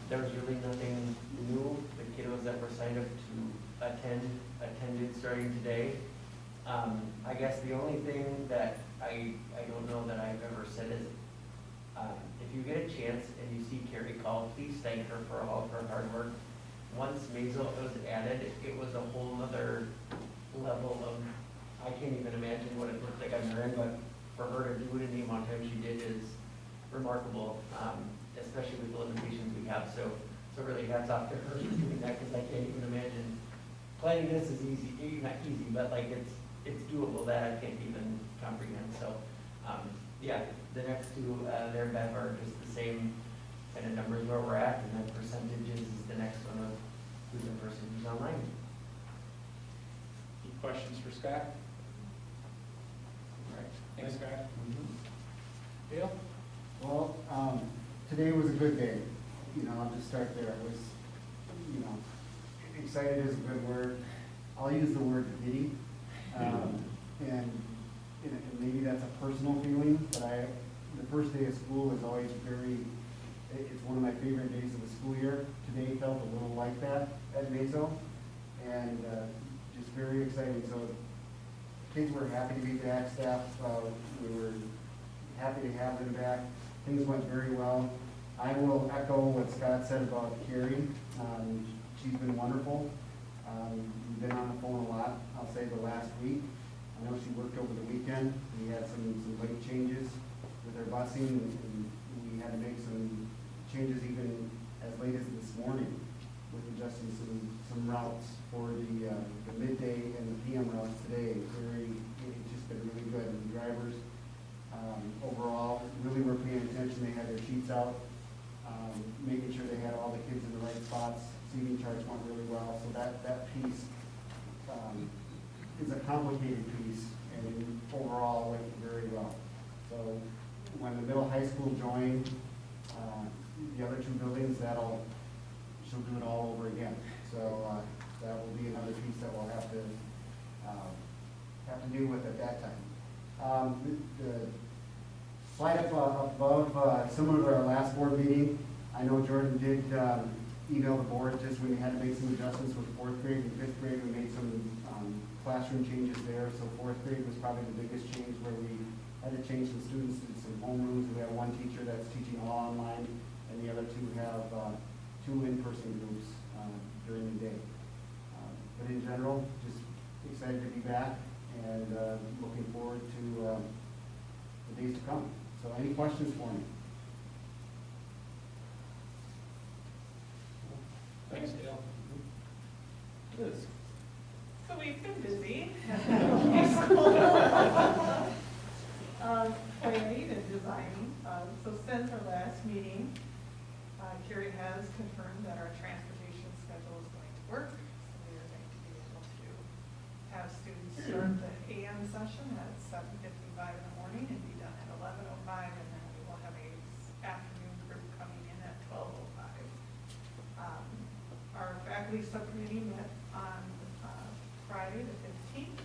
There was really nothing new. The kiddos that were signed up to attended starting today. I guess the only thing that I don't know that I've ever said is, if you get a chance and you see Carrie call, please thank her for all of her hard work. Once Maisel was added, it was a whole other level of, I can't even imagine what it looked like on her end, but for her to do it in the amount of time she did is remarkable, especially with the limitations we have. So really hats off to her for doing that, because I can't even imagine planning this is easy, not easy, but like it's doable. That I can't even comprehend. So yeah, the next 2 there, Bev, are just the same kind of numbers where we're at, and then percentages is the next one of who's in person, who's online. Any questions for Scott? All right, thanks, Scott. Dale? Well, today was a good day. I'll just start there. It was, excited is a good word. I'll use the word giddy. And maybe that's a personal feeling, but the first day of school is always it's one of my favorite days of the school year. Today felt a little like that at Maisel, and just very exciting. So kids were happy to be back, staff, we were happy to have them back. Things went very well. I will echo what Scott said about Carrie. She's been wonderful. We've been on the phone a lot, I'll say the last week. I know she worked over the weekend. We had some late changes with her busing, and we had to make some changes even as late as this morning with adjusting some routes for the midday and the PM routes today. It's just been really good. And the drivers overall really were paying attention. They had their sheets out, making sure they had all the kids in the right spots. Seating charts went really well. So that piece is a complicated piece, and overall went very well. So when the middle high school joined the other 2 buildings, she'll do it all over again. So that will be another piece that we'll have to deal with at that time. The slide up above, similar to our last board meeting, I know Jordan did email the board just when we had to make some adjustments with 4th grade and 5th grade. We made some classroom changes there. So 4th grade was probably the biggest change, where we had to change some students to some homerooms. We have 1 teacher that's teaching all online, and the other 2 have 2 in-person groups during the day. But in general, just excited to be back, and looking forward to the days to come. So any questions for me? Thanks, Dale. Liz? So we've been busy. Planning and designing. So since our last meeting, Carrie has confirmed that our transportation schedule is going to work. So we are going to be able to have students start the AM session at 7:55 in the morning and be done at 11:05, and then we will have a afternoon group coming in at 12:05. Our faculty subcommittee met on Friday the 15th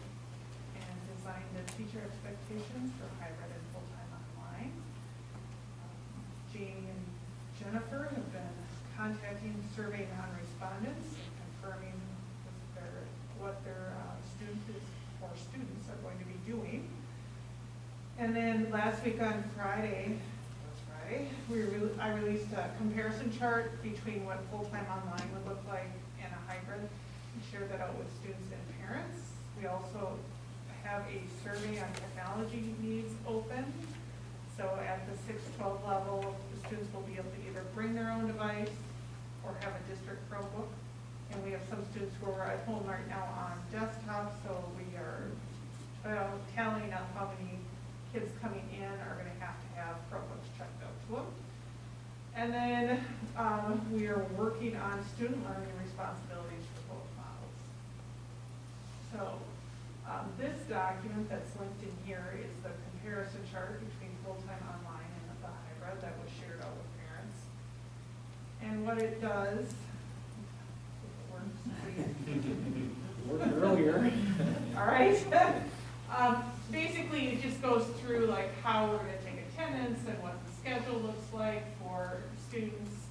and designed the teacher expectations for hybrid and full-time online. Jamie and Jennifer have been contacting survey non-respondents and confirming what their students are going to be doing. And then last week on Friday, I released a comparison chart between what full-time online would look like and a hybrid, and shared that out with students and parents. We also have a survey on technology needs open. So at the 6-12 level, the students will be able to either bring their own device or have a district Chromebook. And we have some students who are at home right now on desktop, so we are tallying up how many kids coming in are going to have Chromebooks checked out to them. And then we are working on student learning responsibilities for both models. So this document that's linked in here is the comparison chart between full-time online and the hybrid that was shared out with parents. And what it does, Worked earlier. all right. Basically, it just goes through like how we're gonna take attendance and what the schedule looks like for students,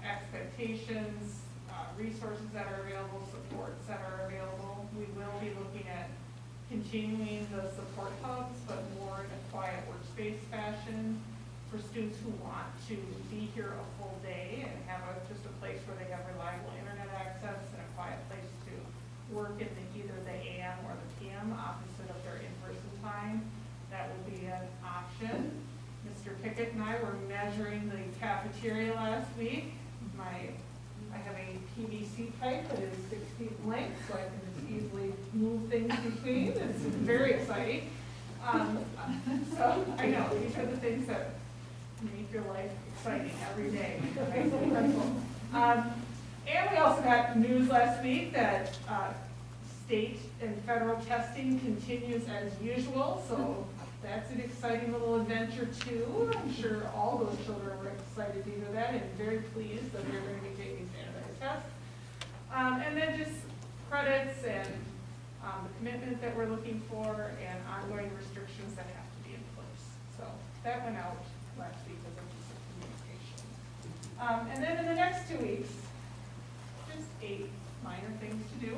expectations, resources that are available, supports that are available. We will be looking at continuing the support hubs, but more in a quiet workspace fashion for students who want to be here a full day and have just a place where they have reliable internet access and a quiet place to work in either the AM or the PM opposite of their in-person time. That will be an option. Mr. Pickett and I were measuring the cafeteria last week. I have a PVC pipe that is 6 feet in length, so I can just easily move things between. It's very exciting. So I know, these are the things that make your life exciting every day. And we also got news last week that state and federal testing continues as usual, so that's an exciting little adventure too. I'm sure all those children were excited to hear that and very pleased that they're going to be taking standardized tests. And then just credits and the commitment that we're looking for and ongoing restrictions that have to be in place. So that went out last week as a piece of communication. And then in the next 2 weeks, just 8 minor things to do.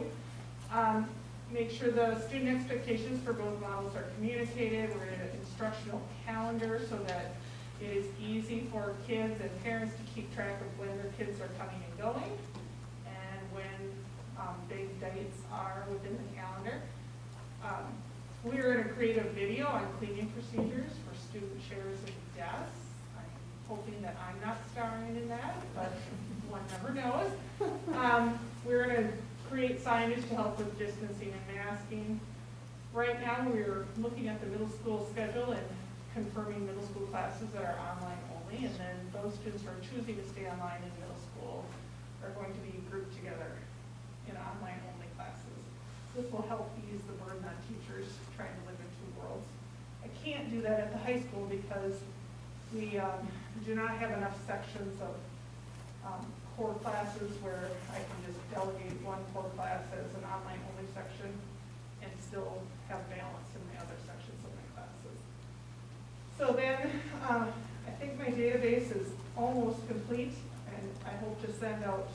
Make sure the student expectations for both models are communicated. We're in an instructional calendar so that it is easy for kids and parents to keep track of when their kids are coming and going and when big dates are within the calendar. We're going to create a video on cleaning procedures for student chairs and desks. I'm hoping that I'm not starring in that, but one never knows. We're going to create signage to help with distancing and masking. Right now, we're looking at the middle school schedule and confirming middle school classes that are online only, and then those students who are choosing to stay online in middle school are going to be grouped together in online only classes. This will help ease the burden on teachers trying to live in 2 worlds. I can't do that at the high school because we do not have enough sections of core classes where I can just delegate one core class as an online only section and still have balance in the other sections of my classes. So then I think my database is almost complete, and I hope to send out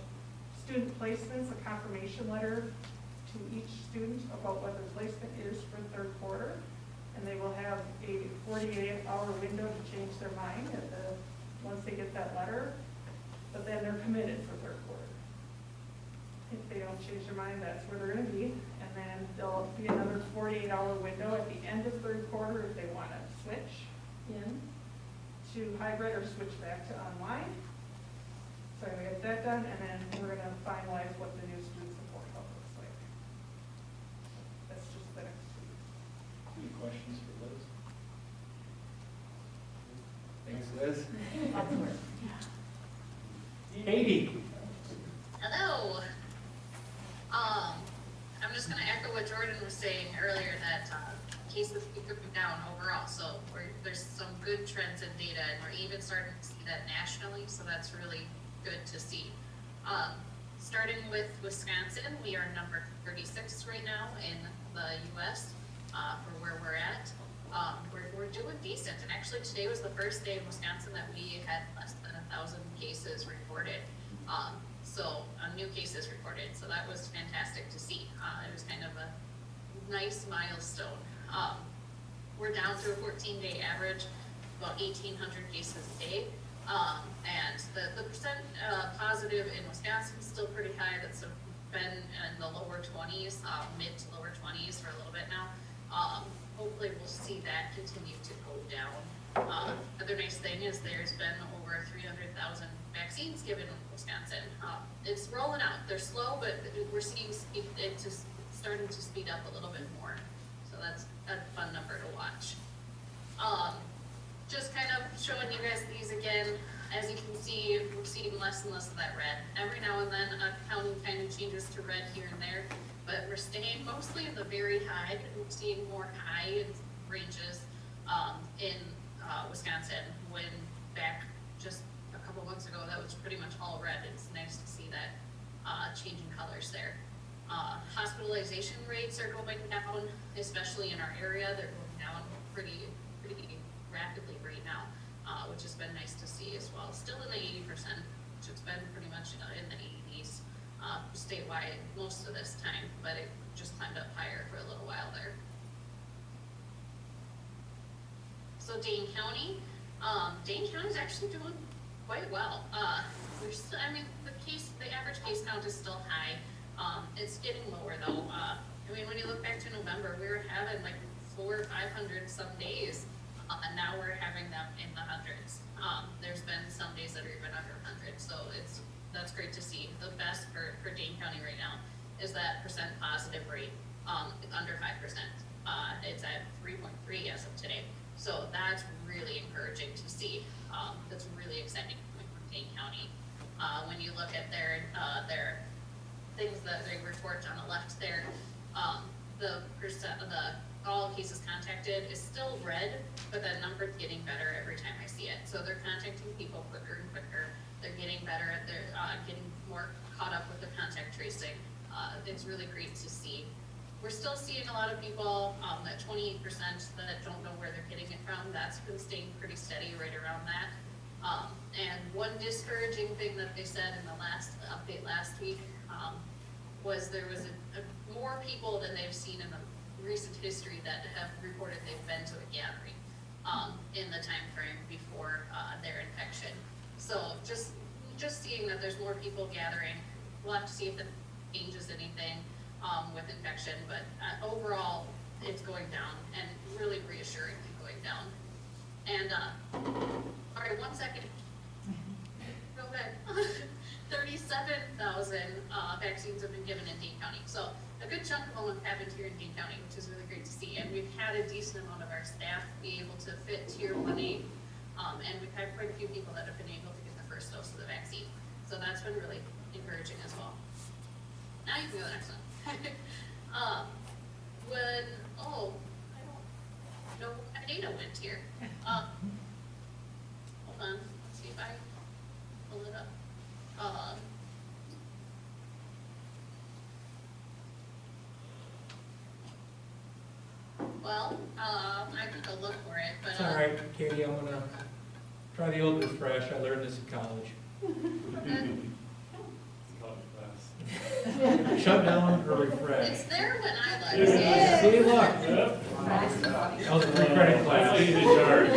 student placements, a confirmation letter to each student about what their placement is for the 3rd quarter, and they will have a 48-hour window to change their mind once they get that letter. But then they're committed for 3rd quarter. If they don't change their mind, that's where they're going to be. And then there'll be another 48-hour window at the end of 3rd quarter if they want to switch in to hybrid or switch back to online. So we get that done, and then we're going to finalize what the new student support hub looks like. That's just the next 2 weeks. Any questions for Liz? Thanks, Liz. Katie. Hello. I'm just going to echo what Jordan was saying earlier, that cases keep coming down overall. So there's some good trends in data, and we're even starting to see that nationally. So that's really good to see. Starting with Wisconsin, we are number 36 right now in the U.S. For where we're at. We're doing decent, and actually today was the first day in Wisconsin that we had less than 1,000 cases reported. New cases reported, so that was fantastic to see. It was kind of a nice milestone. We're down to a 14-day average, about 1,800 cases a day, and the percent positive in Wisconsin is still pretty high. That's been in the lower 20s, mid to lower 20s for a little bit now. Hopefully we'll see that continue to go down. Other nice thing is there's been over 300,000 vaccines given in Wisconsin. It's rolling out. They're slow, but we're seeing it just starting to speed up a little bit more. So that's a fun number to watch. Just kind of showing you guys these again. As you can see, we're seeing less and less of that red. Every now and then a county kind of changes to red here and there, but we're staying mostly in the very high. We're seeing more high ranges in Wisconsin, when back just a couple months ago that was pretty much all red. It's nice to see that changing colors there. Hospitalization rates are going down, especially in our area. They're going down pretty rapidly right now, which has been nice to see as well. Still in the 80%, which has been pretty much in the 80s statewide most of this time, but it just climbed up higher for a little while there. So Dane County is actually doing quite well. We're still, I mean, the average case count is still high. It's getting lower though. I mean, when you look back to November, we were having like 400 or 500 some days, and now we're having them in the hundreds. There's been some days that are even under 100, so that's great to see. The best for Dane County right now is that percent positive rate, under 5%. It's at 3.3 as of today. So that's really encouraging to see. That's really exciting coming from Dane County. When you look at their things that they report on the left there, the percent of all cases contacted is still red, but that number's getting better every time I see it. So they're contacting people quicker and quicker. They're getting better at their getting more caught up with the contact tracing. It's really great to see. We're still seeing a lot of people, that 28% that don't know where they're getting it from. That's been staying pretty steady right around that. And one discouraging thing that they said in the last update last week was there was more people than they've seen in the recent history that have reported they've been to a gathering in the time frame before their infection. So just seeing that there's more people gathering, we'll have to see if it changes anything with infection, but overall it's going down and really reassuringly going down. And all right, 1 second. Go ahead. 37,000 vaccines have been given in Dane County. So a good chunk of them have happened here in Dane County, which is really great to see. And we've had a decent amount of our staff be able to fit Tier 1A, and we've had quite a few people that have been able to get the first dose of the vaccine. So that's been really encouraging as well. Now you can go to the next one. I don't know where my data went here. Hold on, let's see if I pull it up. Well, I can go look for it, but. It's all right, Katie, I'm gonna try the old refresh. I learned this in college. Shut down or refresh. It's there when I like See, look. Yep. That was a free credit class. Easy charge. So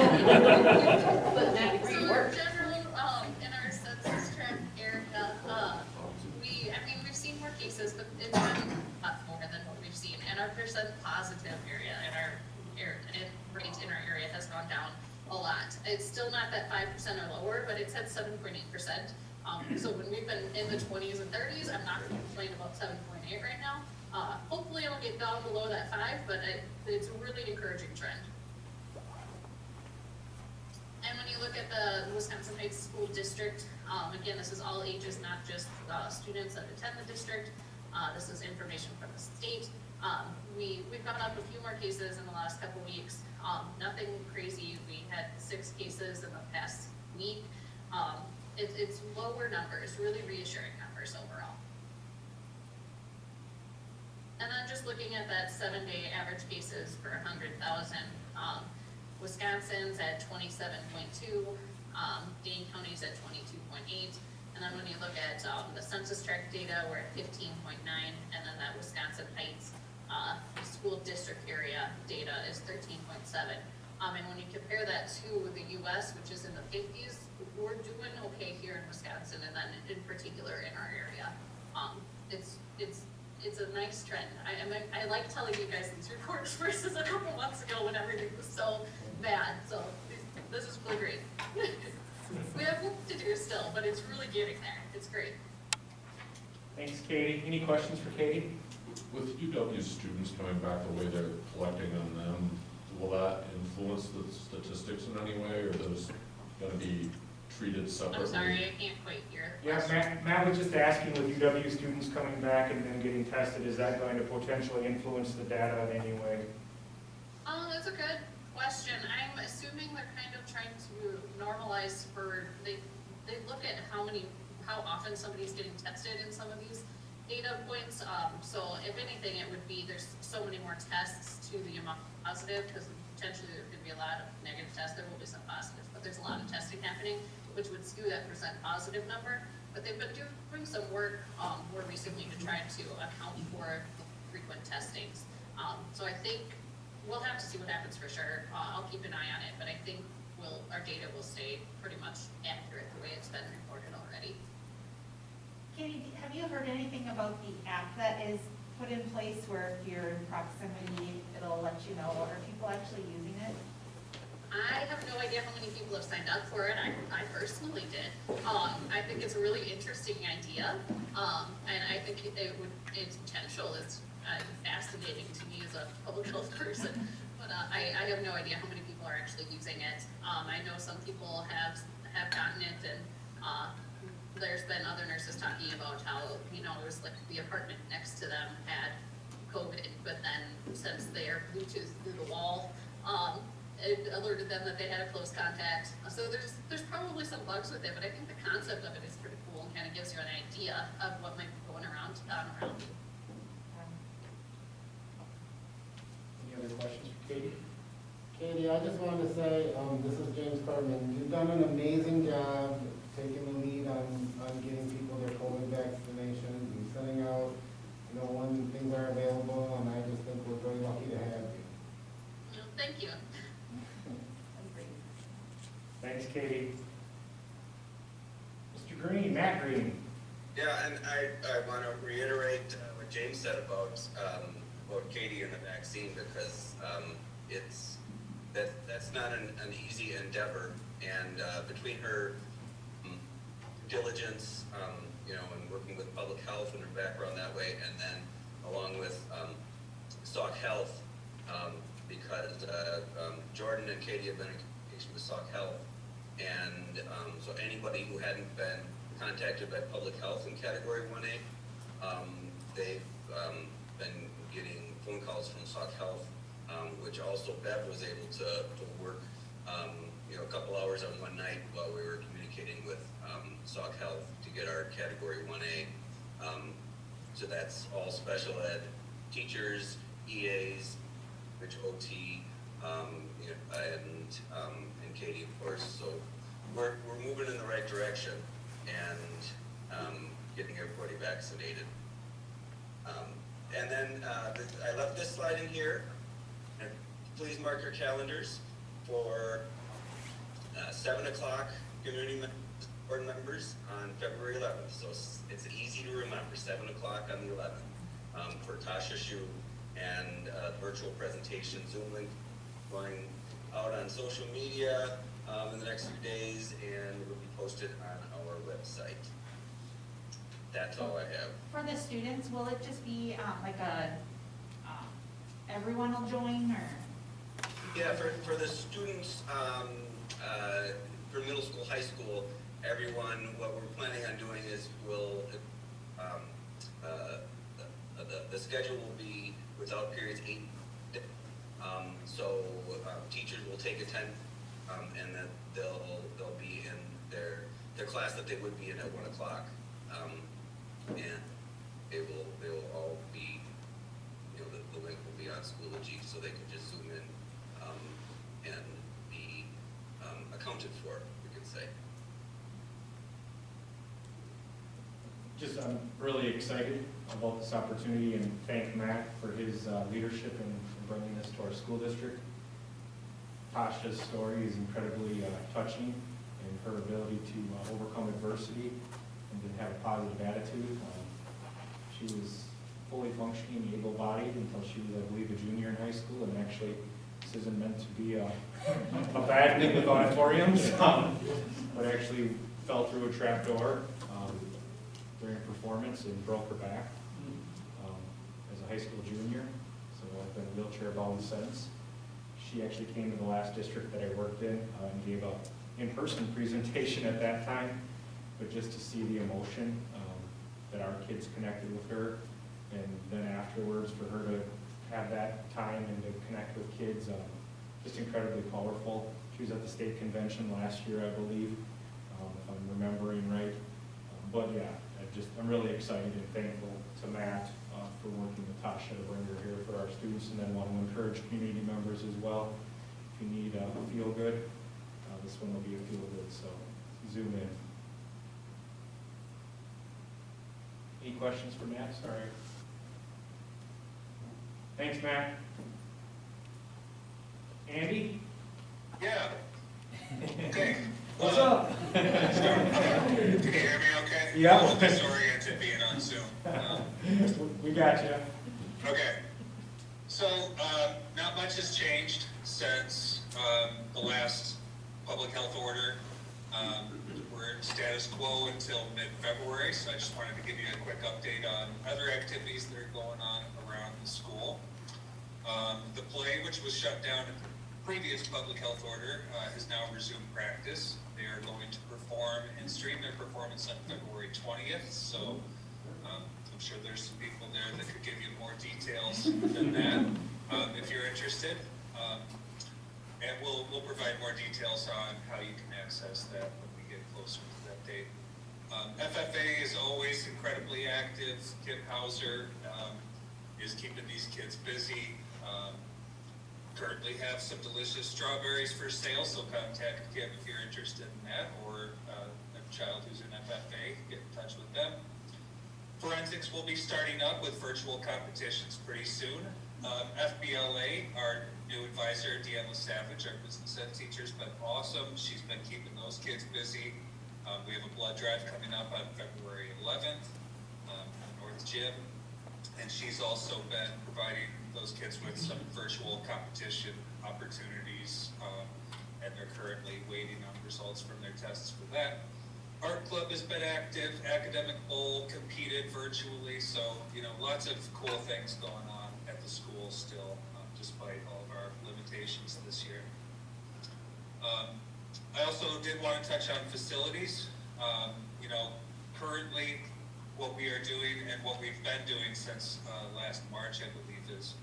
in general, in our census tract area, we've seen more cases, but it's been a lot more than what we've seen. And our percent positive area rate in our area has gone down a lot. It's still not that 5% or lower, but it's at 7.8%. So when we've been in the 20s and 30s, I'm not going to complain about 7.8 right now. Hopefully it'll get down below that 5, but it's a really encouraging trend. And when you look at the Wisconsin Heights School District, again, this is all ages, not just students that attend the district. This is information from the state. We've gone up a few more cases in the last couple weeks. Nothing crazy. We had 6 cases in the past week. It's lower numbers, really reassuring numbers overall. And then just looking at that 7-day average cases per 100,000, Wisconsin's at 27.2, Dane County's at 22.8, and then when you look at the census tract data, we're at 15.9, and then that Wisconsin Heights school district area data is 13.7. And when you compare that to the U.S., which is in the 50s, we're doing okay here in Wisconsin, and then in particular in our area. It's a nice trend. I like telling you guys these reports versus a couple months ago when everything was so bad. So this is really great. We have work to do still, but it's really getting there. It's great. Thanks, Katie. Any questions for Katie? With UW students coming back the way they're collecting on them, will that influence the statistics in any way, or those going to be treated separately? I'm sorry, I can't quite hear. Yeah, Matt was just asking, with UW students coming back and then getting tested, is that going to potentially influence the data in any way? That's a good question. I'm assuming they're kind of trying to normalize they look at how often somebody's getting tested in some of these data points. So if anything, it would be, there's so many more tests to the amount positive, because potentially there could be a lot of negative tests, there will be some positives, but there's a lot of testing happening, which would skew that percent positive number. But they've been doing some work more recently to try to account for frequent testings. So I think we'll have to see what happens for sure. I'll keep an eye on it, but I think our data will stay pretty much accurate the way it's been reported already. Katie, have you heard anything about the app that is put in place where if you're in proximity, it'll let you know? Are people actually using it? I have no idea how many people have signed up for it. I personally did. I think it's a really interesting idea, and I think its potential is fascinating to me as a public health person. But I have no idea how many people are actually using it. I know some people have gotten it, and there's been other nurses talking about how, it was like the apartment next to them had COVID, but then since they are Bluetooth through the wall, it alerted them that they had a close contact. So there's probably some bugs with it, but I think the concept of it is pretty cool and kind of gives you an idea of what might be going around you. Any other questions for Katie? Katie, I just wanted to say, this is James Cartman. You've done an amazing job taking the lead on getting people their COVID vaccinations and sending out, when things are available, and I just think we're very lucky to have you. Well, thank you. Thanks, Katie. Mr. Green, Matt Green. Yeah, and I want to reiterate what James said about Katie and the vaccine, because that's not an easy endeavor, and between her diligence, and working with public health and her background that way, and then along with Sauk Health, because Jordan and Katie have been in communication with Sauk Health, and so anybody who hadn't been contacted by public health in Category 1A, they've been getting phone calls from Sauk Health, which also Bev was able to work a couple hours on one night while we were communicating with Sauk Health to get our Category 1A. So that's all special ed teachers, EAs, which OT, and Katie, of course. So we're moving in the right direction and getting everybody vaccinated. And then I left this slide in here. And please mark your calendars for 7 o'clock community board members on February 11th. So it's easy to remember, 7 o'clock on the 11th for Tasha Shu, and virtual presentation, Zoom link going out on social media in the next few days, and it will be posted on our website. That's all I have. For the students, will it just be everyone will join, or? Yeah, for the students, for middle school, high school, everyone, what we're planning on doing is the schedule will be without periods 8. So teachers will take attendance, and then they'll be in their class that they would be in at 1 o'clock, and they will all be, the link will be on Schoology, so they can just zoom in and be accounted for, we could say. I'm really excited about this opportunity, and thank Matt for his leadership in bringing this to our school district. Tasha's story is incredibly touching, and her ability to overcome adversity and to have a positive attitude. She was fully functioning, able-bodied until she was, I believe, a junior in high school, and actually this isn't meant to be a bad thing with auditoriums, but actually fell through a trap door during performance and broke her back as a high school junior. So I've been wheelchair bound since. She actually came to the last district that I worked in and gave an in-person presentation at that time, but just to see the emotion that our kids connected with her, and then afterwards for her to have that time and to connect with kids, just incredibly powerful. She was at the state convention last year, I believe, if I'm remembering right. But yeah, I'm really excited and thankful to Matt for working with Tasha to bring her here for our students, and then want to encourage community members as well. If you need a feel good, this one will be a feel good, so zoom in. Any questions for Matt? Sorry. Thanks, Matt. Andy? Yeah. Okay. What's up? Can you hear me okay? Yeah. I'm a little disoriented being on Zoom. We got you. Okay. So, not much has changed since the last public health order. We're in status quo until mid-February, so I just wanted to give you a quick update on other activities that are going on around the school. The play, which was shut down at the previous public health order, has now resumed practice. They are going to perform and stream their performance on February 20th, so I'm sure there's some people there that could give you more details than that, if you're interested. And we'll provide more details on how you can access that when we get closer to that date. FFA is always incredibly active. Kim Hauser is keeping these kids busy. Currently have some delicious strawberries for sale, so contact Kim if you're interested in that, or a child who's in FFA, get in touch with them. Forensics will be starting up with virtual competitions pretty soon. FBLA, our new advisor, Deanna Savage, our business ed teacher's been awesome. She's been keeping those kids busy. We have a blood drive coming up on February 11th at North Gym. And she's also been providing those kids with some virtual competition opportunities, and they're currently waiting on results from their tests for that. Art Club has been active. Academic Bowl competed virtually, so lots of cool things going on at the school still, despite all of our limitations this year. I also did want to touch on facilities. Currently, what we are doing and what we've been doing since last March, I believe, is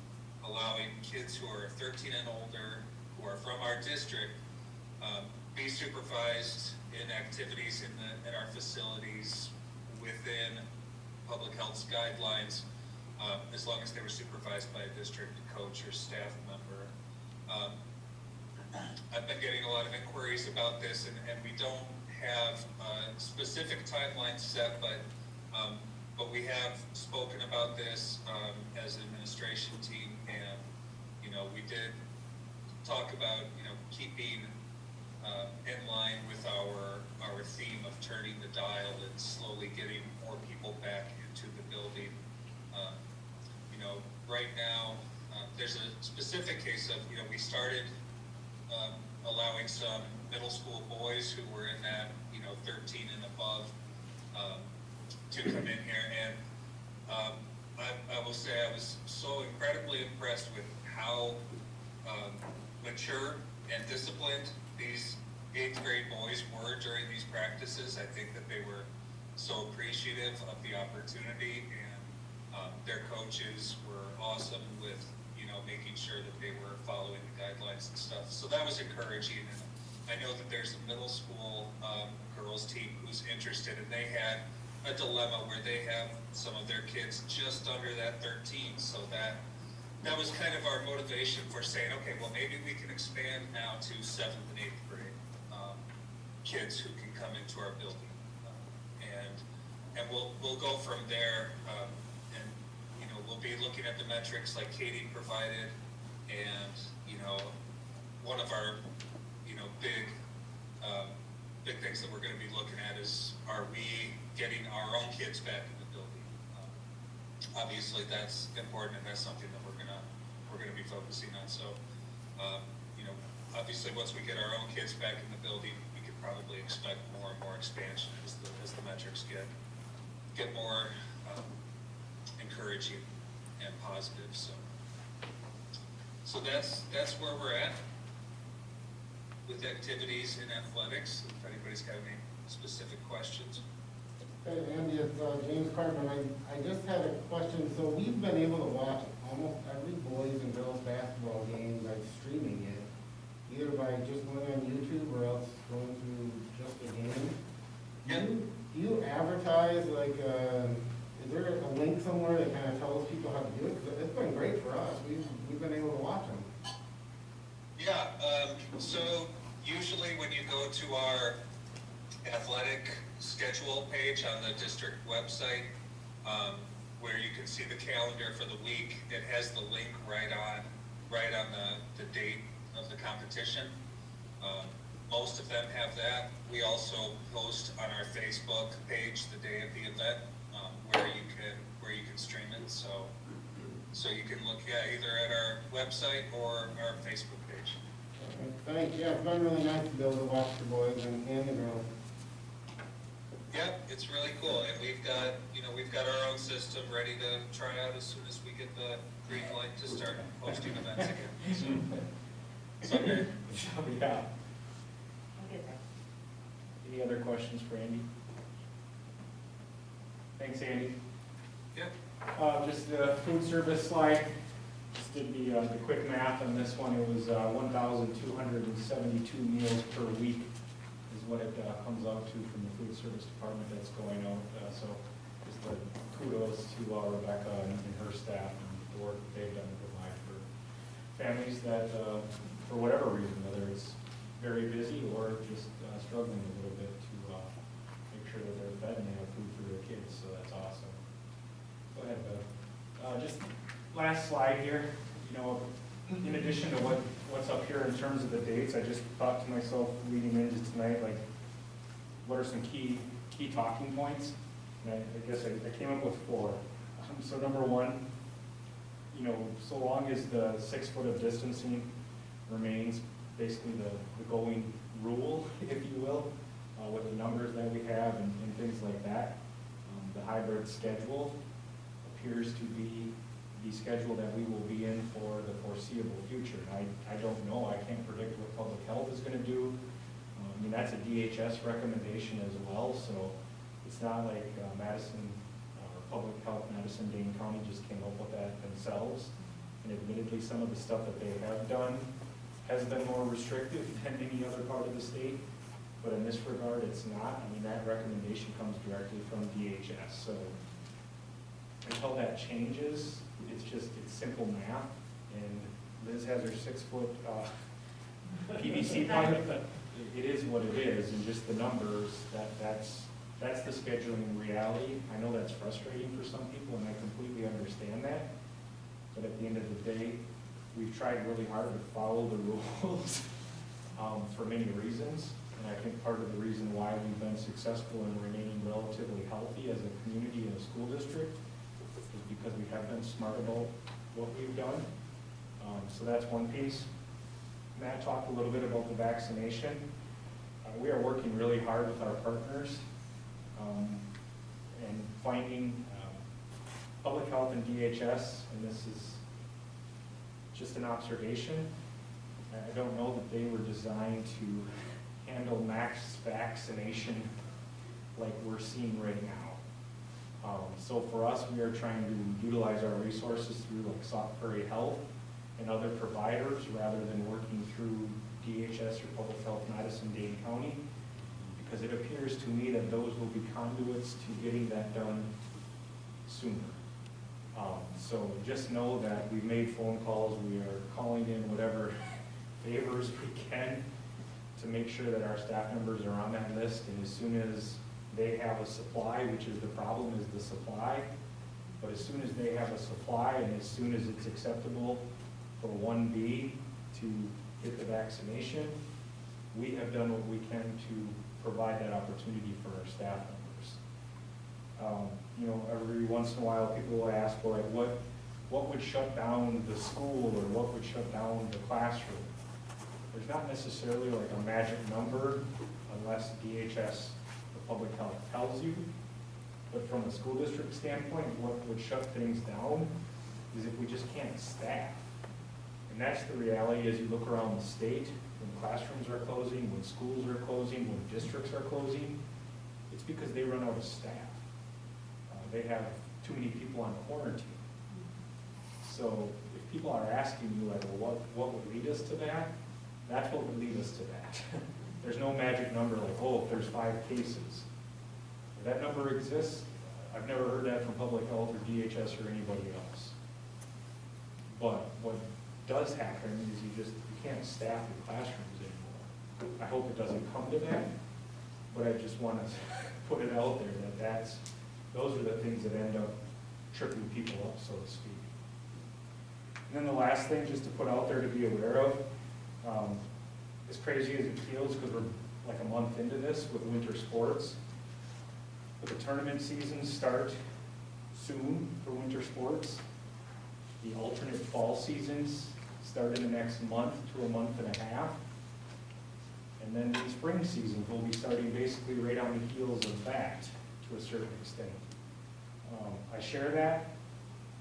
allowing kids who are 13 and older, who are from our district, be supervised in activities in our facilities within public health's guidelines, as long as they were supervised by a district coach or staff member. I've been getting a lot of inquiries about this, and we don't have a specific timeline set, but we have spoken about this as an administration team, and we did talk about keeping in line with our theme of turning the dial and slowly getting more people back into the building. Right now there's a specific case of we started allowing some middle school boys who were in that 13 and above to come in here, and I will say I was so incredibly impressed with how mature and disciplined these 8th grade boys were during these practices. I think that they were so appreciative of the opportunity, and their coaches were awesome with making sure that they were following the guidelines and stuff. So that was encouraging, and I know that there's a middle school girls team who's interested, and they had a dilemma where they have some of their kids just under that 13, so that was kind of our motivation for saying, okay, well maybe we can expand now to 7th and 8th grade kids who can come into our building, and we'll go from there, and we'll be looking at the metrics like Katie provided, and one of our big things that we're going to be looking at is, are we getting our own kids back in the building? Obviously that's important, and that's something that we're going to be focusing on. So obviously once we get our own kids back in the building, we could probably expect more and more expansion as the metrics get more encouraging and positive. So that's where we're at with activities in athletics. If anybody's got any specific questions. Hey, Andy, it's James Carter. I just had a question. So we've been able to watch almost every boys and girls basketball game, like streaming it, either by just going on YouTube or else going through just the game. Do you advertise like So usually when you go to our athletic schedule page on the district website, where you can see the calendar for the week, it has the link right on the date of the competition. Most of them have that. We also post on our Facebook page the day of the event, where you can stream it. So you can look either at our website or our Facebook page. Thank you. Yeah, it's been really nice to be able to watch the boys and the girls. Yep, it's really cool, and we've got our own system ready to try out as soon as we get the green light to start hosting events again. So, Sunday. Yeah. Any other questions for Andy? Thanks, Andy. Yep. Just the food service slide, just did the quick math on this one. It was 1,272 meals per week is what it comes out to from the food service department that's going out. So just kudos to Rebecca and her staff and the work that they've done to provide for families that, for whatever reason, whether it's very busy or just struggling a little bit to make sure that they're fed and they have food for their kids. So that's awesome. Go ahead, Bev. Just last slide here. You know, in addition to what's up here in terms of the dates, I just thought to myself leading into tonight, like, what are some key talking points? And I guess I came up with 4. So number 1, you know, so long as the 6 foot of distancing remains basically the going rule, if you will, with the numbers that we have and things like that, the hybrid schedule appears to be the schedule that we will be in for the foreseeable future. I don't know, I can't predict what public health is going to do. I mean, that's a DHS recommendation as well, so it's not like Madison, or Public Health, Madison, Dane County just came up with that themselves. And admittedly, some of the stuff that they have done has been more restrictive than any other part of the state, but in this regard, it's not. I mean, that recommendation comes directly from DHS, so until that changes, it's simple math, and Liz has her 6 foot PVC pipe, but it is what it is, and just the numbers, that's the scheduling reality. I know that's frustrating for some people, and I completely understand that, but at the end of the day, we've tried really hard to follow the rules for many reasons, and I think part of the reason why we've been successful in remaining relatively healthy as a community and a school district is because we have been smart about what we've done. So that's one piece. Matt talked a little bit about the vaccination. We are working really hard with our partners and finding public health and DHS, and this is just an observation. I don't know that they were designed to handle mass vaccination like we're seeing right now. So for us, we are trying to utilize our resources through like Sauk Prairie Health and other providers rather than working through DHS or Public Health Madison, Dane County, because it appears to me that those will be conduits to getting that done sooner. So just know that we've made phone calls, we are calling in whatever favors we can to make sure that our staff members are on that list, and as soon as they have a supply, which is the problem, is the supply, but as soon as they have a supply and as soon as it's acceptable for 1B to get the vaccination, we have done what we can to provide that opportunity for our staff members. You know, every once in a while people will ask, well, like, what would shut down the school or what would shut down the classroom? There's not necessarily like a magic number unless DHS or Public Health tells you, but from a school district standpoint, what would shut things down is if we just can't staff. And that's the reality as you look around the state, when classrooms are closing, when schools are closing, when districts are closing, it's because they run out of staff. They have too many people on quarantine. So if people are asking you, like, well, what would lead us to that? That's what would lead us to that. There's no magic number like, oh, if there's 5 cases. If that number exists, I've never heard that from Public Health or DHS or anybody else. But what does happen is you can't staff your classrooms anymore. I hope it doesn't come to that, but I just want to put it out there that those are the things that end up tripping people up, so to speak. And then the last thing, just to put out there to be aware of, as crazy as it feels, because we're like a month into this with winter sports, but the tournament seasons start soon for winter sports. The alternate fall seasons start in the next month to a month and a half. And then the spring seasons will be starting basically right on the heels of that to a certain extent. I share that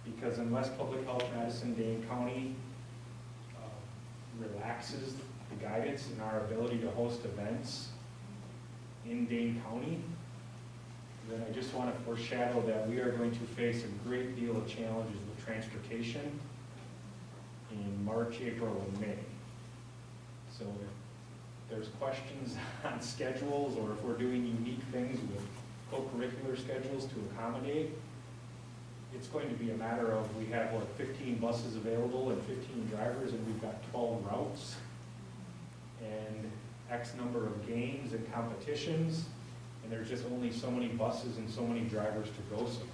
because unless Public Health Madison Dane County relaxes the guidance in our ability to host events in Dane County, then I just want to foreshadow that we are going to face a great deal of challenges with transportation in March, April, and May. So if there's questions on schedules, or if we're doing unique things with co-curricular schedules to accommodate, it's going to be a matter of, we have, 15 buses available and 15 drivers, and we've got 12 routes, and X number of games and competitions, and there's just only so many buses and so many drivers to go somewhere.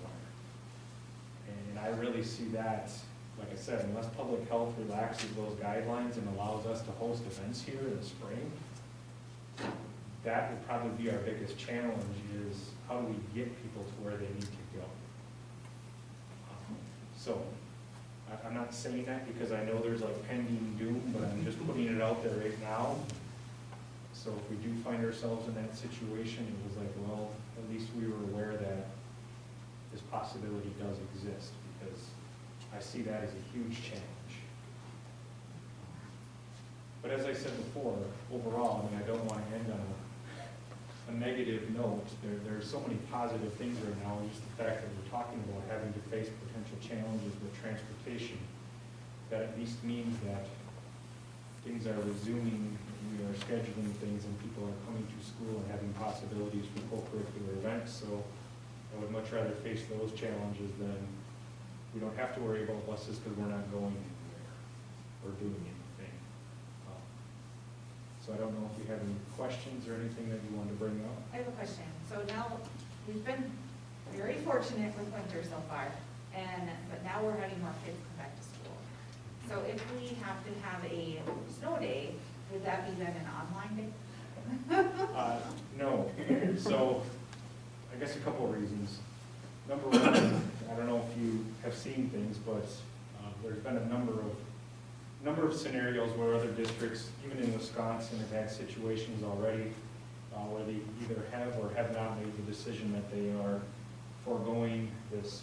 And I really see that, like I said, unless public health relaxes those guidelines and allows us to host events here in the spring, that will probably be our biggest challenge, is how do we get people to where they need to go. So, I'm not saying that because I know there's like pending doom, but I'm just putting it out there right now. So if we do find ourselves in that situation, it was like, well, at least we were aware that this possibility does exist, because I see that as a huge challenge. But as I said before, overall, I don't want to end on a negative note. There's so many positive things right now, just the fact that we're talking about having to face potential challenges with transportation, that at least means that things are resuming, we are scheduling things, and people are coming to school and having possibilities for co-curricular events. So I would much rather face those challenges than we don't have to worry about buses because we're not going anywhere or doing anything. So I don't know if you have any questions or anything that you want to bring up. I have a question. So now, we've been very fortunate with winter so far, but now we're having more kids come back to school. So if we have to have a snow day, would that be then an online day? No. So I guess a couple of reasons. Number one, I don't know if you have seen things, but there's been a number of scenarios where other districts, even in Wisconsin, have had situations already where they either have or have not made the decision that they are foregoing this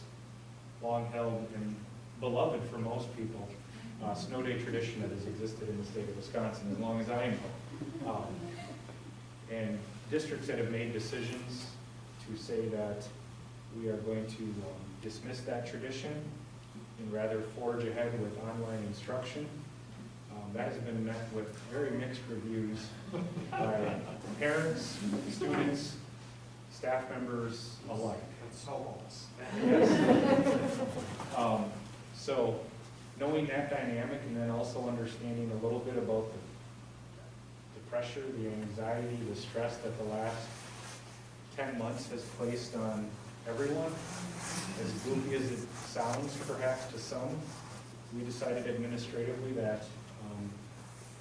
long-held and beloved for most people snow day tradition that has existed in the state of Wisconsin as long as I know. And districts that have made decisions to say that we are going to dismiss that tradition and rather forge ahead with online instruction. That has been met with very mixed reviews by parents, students, staff members alike. It's so false. Yes. So knowing that dynamic, and then also understanding a little bit about the pressure, the anxiety, the stress that the last 10 months has placed on everyone, as goofy as it sounds perhaps to some, we decided administratively that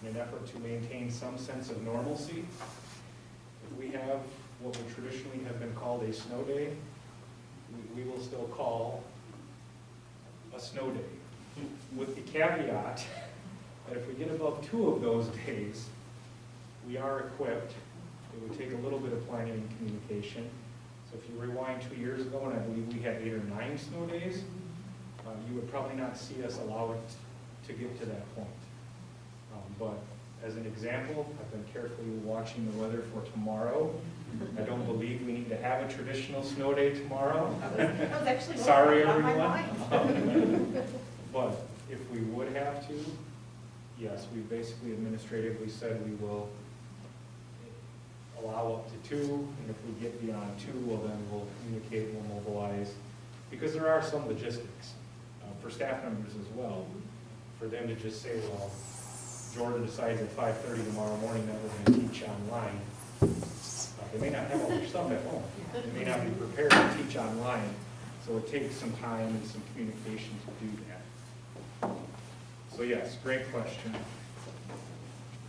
in an effort to maintain some sense of normalcy, if we have what would traditionally have been called a snow day, we will still call a snow day, with the caveat that if we get above 2 of those days, we are equipped. It would take a little bit of planning and communication. So if you rewind 2 years ago, and I believe we had 8 or 9 snow days, you would probably not see us allow it to get to that point. But as an example, I've been carefully watching the weather for tomorrow. I don't believe we need to have a traditional snow day tomorrow. That was actually Sorry, on my everyone. But if we would have to, yes, we basically administratively said we will allow up to 2, and if we get beyond 2, well then we'll communicate, we'll mobilize, because there are some logistics for staff members as well. for them to just say, well, Jordan decides at 5:30 tomorrow morning that we're going to teach online. They may not have all their stuff at home. They may not be prepared to teach online. So it takes some time and some communication to do that. So yes, great question.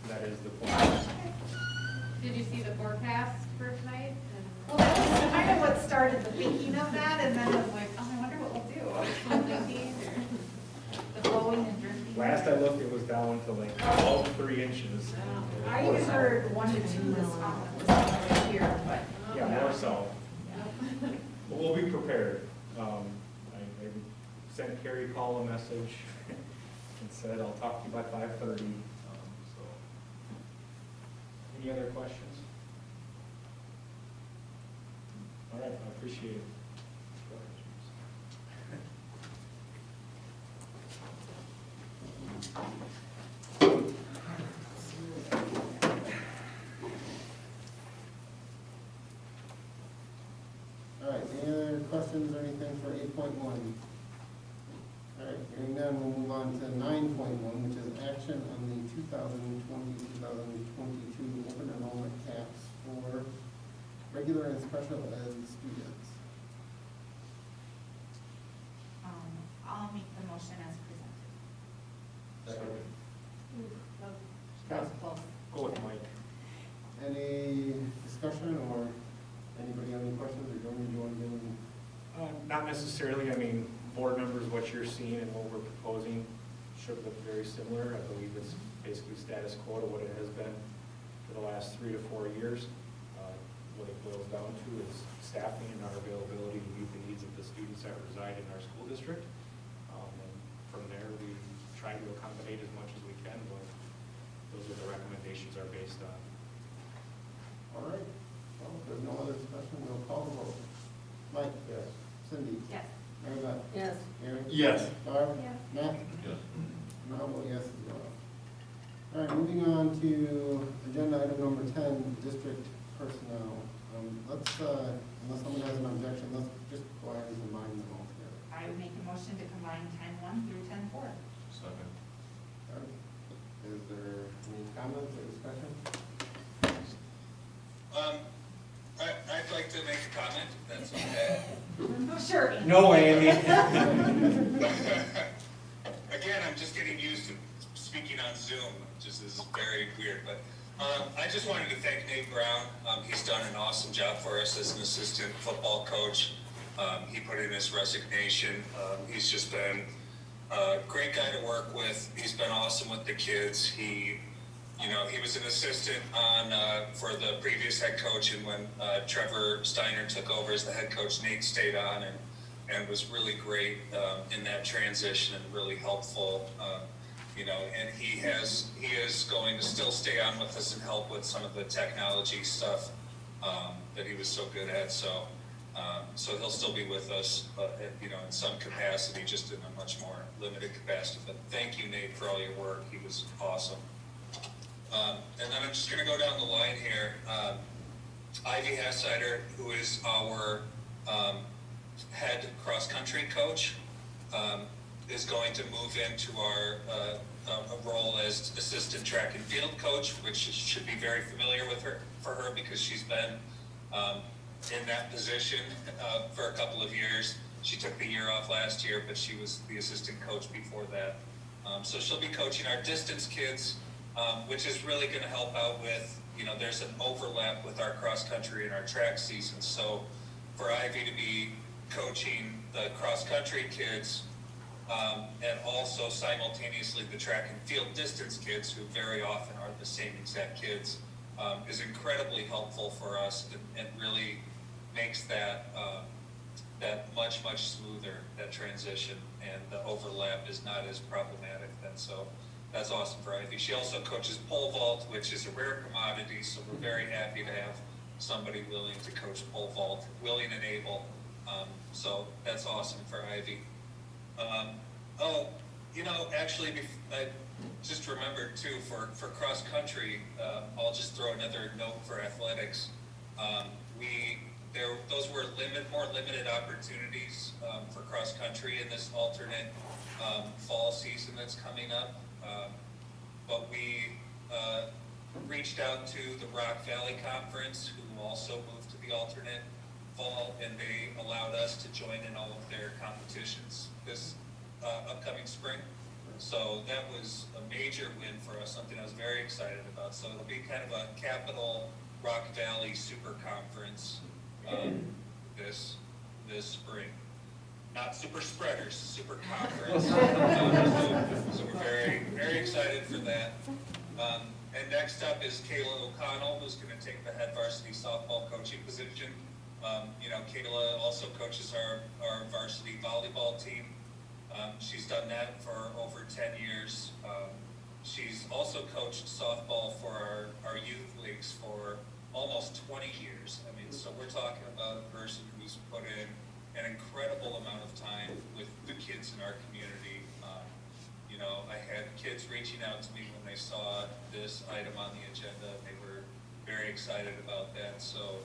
That is the point. Did you see the forecast for tonight? Well, that was kind of what started the thinking of that, and then I was like, oh, I wonder what we'll do. The blowing and drifting. Last I looked, it was down to like about 3 inches. I even heard 1 to 2 this here, but. Yeah, more so. But we'll be prepared. I sent Carrie Call a message and said, I'll talk to you by 5:30. So, any other questions? All right, I appreciate it. All right, any other questions or anything for 8.1? All right, hearing none, we'll move on to 9.1, which is action on the 2020-2022 open enrollment caps for regular and special ed students. I'll make the motion as presented. Second. Go with Mike. Any discussion or anybody have any questions, or Jordan, do you want to give them? Not necessarily. I mean, board members, what you're seeing and what we're proposing should look very similar. I believe it's basically status quo to what it has been for the last 3 to 4 years. What it boils down to is staffing and our availability to meet the needs of the students that reside in our school district. And from there, we try to accommodate as much as we can, but those are the recommendations are based on. All right, well, if there's no other discussion, we'll call the vote. Mike? Yes. Cindy? Yes. Mary Beth? Yes. Aaron? Yes. Barb? Yes. Matt? Yes. And I'll vote yes as well. All right, moving on to agenda item number 10, district personnel. Let's, unless someone has an objection, let's just go ahead and combine them all together. I would make a motion to combine 10-1 through 10-4. Second. All right. Is there any comments or discussion? I'd like to make a comment, if that's okay. Sure. No, Amy. Again, I'm just getting used to speaking on Zoom, just is very weird, but I just wanted to thank Nate Brown. He's done an awesome job for us as an assistant football coach. He put in his resignation. He's just been a great guy to work with. He's been awesome with the kids. He was an assistant on for the previous head coach, and when Trevor Steiner took over as the head coach, Nate stayed on and was really great in that transition and really helpful. And he is going to still stay on with us and help with some of the technology stuff that he was so good at. So he'll still be with us, but in some capacity, just in a much more limited capacity. But thank you, Nate, for all your work. He was awesome. And then I'm just going to go down the line here. Ivy Hassider, who is our head cross-country coach, is going to move into our a role as assistant track and field coach, which should be very familiar for her because she's been in that position for a couple of years. She took the year off last year, but she was the assistant coach before that. So she'll be coaching our distance kids, which is really going to help out with, there's an overlap with our cross country and our track season. So for Ivy to be coaching the cross country kids and also simultaneously the track and field distance kids, who very often are the same exact kids, is incredibly helpful for us and really makes that much smoother, that transition, and the overlap is not as problematic then. So that's awesome for Ivy. She also coaches pole vault, which is a rare commodity, so we're very happy to have somebody willing to coach pole vault, willing and able. So that's awesome for Ivy. Actually, I just remembered too, for cross country, I'll just throw another note for athletics. We those were more limited opportunities for cross-country in this alternate fall season that's coming up. But we reached out to the Rock Valley Conference, who also moved to the alternate fall, and they allowed us to join in all of their competitions this upcoming spring. So that was a major win for us, something I was very excited about. So it'll be kind of a Capital Rock Valley Super Conference this spring. Not super spreaders, super conference. So we're very, very excited for that. And next up is Kayla O'Connell, who's going to take the head varsity softball coaching position. Kayla also coaches our varsity volleyball team. She's done that for over 10 years. She's also coached softball for our youth leagues for almost 20 years. I mean, so we're talking about a person who's put in an incredible amount of time with the kids in our community. I had kids reaching out to me when they saw this item on the agenda. They were very excited about that. So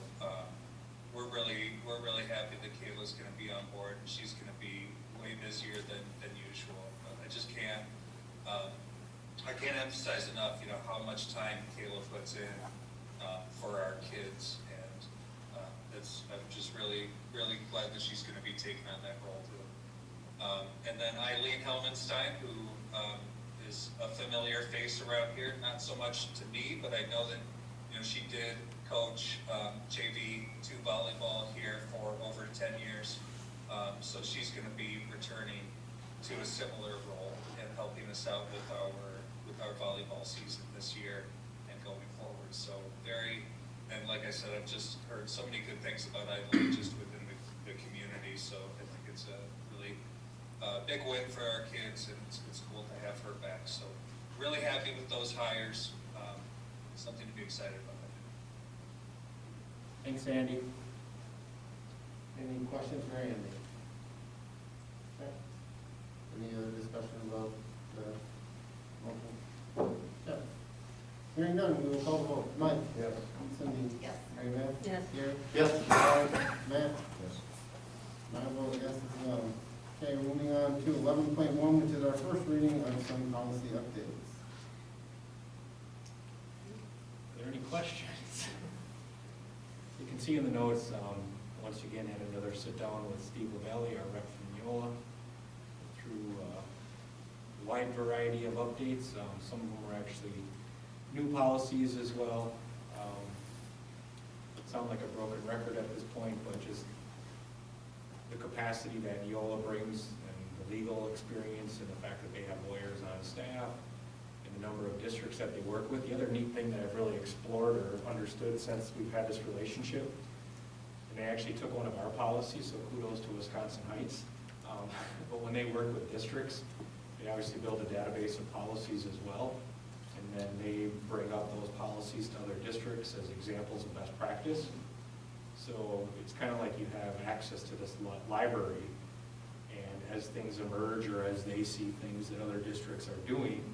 we're really happy that Kayla's going to be on board, and she's going to be way busier than usual. I just can't emphasize enough, how much time Kayla puts in for our kids, and I'm just really, really glad that she's going to be taking on that role too. And then Eileen Helmenstein, who is a familiar face around here, not so much to me, but I know that she did coach JV2 volleyball here for over 10 years. So she's going to be returning to a similar role and helping us out with our volleyball season this year and going forward. So and like I said, I've just heard so many good things about Eileen just within the community. So I think it's a really big win for our kids, and it's cool to have her back. So really happy with those hires. Something to be excited about. Thanks, Andy. Any questions for Andy? Okay. Any other discussion about the motion? Yeah. Hearing none, we will call the vote. Mike? Yes. Cindy? Yes. Mary Beth? Yes. Gary? Yes. Matt? Yes. I vote yes as well. Okay, moving on to 11.1, which is our first reading of some policy updates. Are there any questions? You can see in the notes, once again, had another sit down with Steve LaValle, our rep from Neola, through a wide variety of updates. Some of them were actually new policies as well. Sound like a broken record at this point, but just the capacity that Neola brings and the legal experience and the fact that they have lawyers on staff and the number of districts that they work with. The other neat thing that I've really explored or understood since we've had this relationship, and they actually took one of our policies, so kudos to Wisconsin Heights. But when they work with districts, they obviously build a database of policies as well, and then they bring up those policies to other districts as examples of best practice. So it's kind of like you have access to this library, and as things emerge or as they see things that other districts are doing,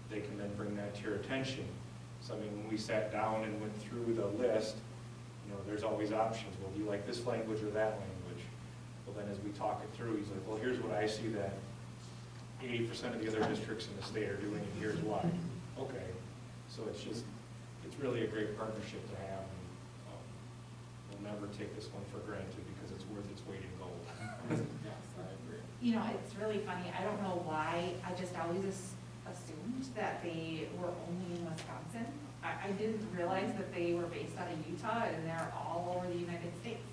they can then bring that to your attention. So I mean, when we sat down and went through the list, there's always options. Well, do you like this language or that language? Well, then as we talk it through, he's like, well, here's what I see that 80% of the other districts in the state are doing, and here's why. Okay, so it's really a great partnership to have. And, we'll never take this one for granted because it's worth its weight in gold. Yes, I agree. It's really funny. I don't know why. I just always assumed that they were only in Wisconsin. I didn't realize that they were based out of Utah and they're all over the United States.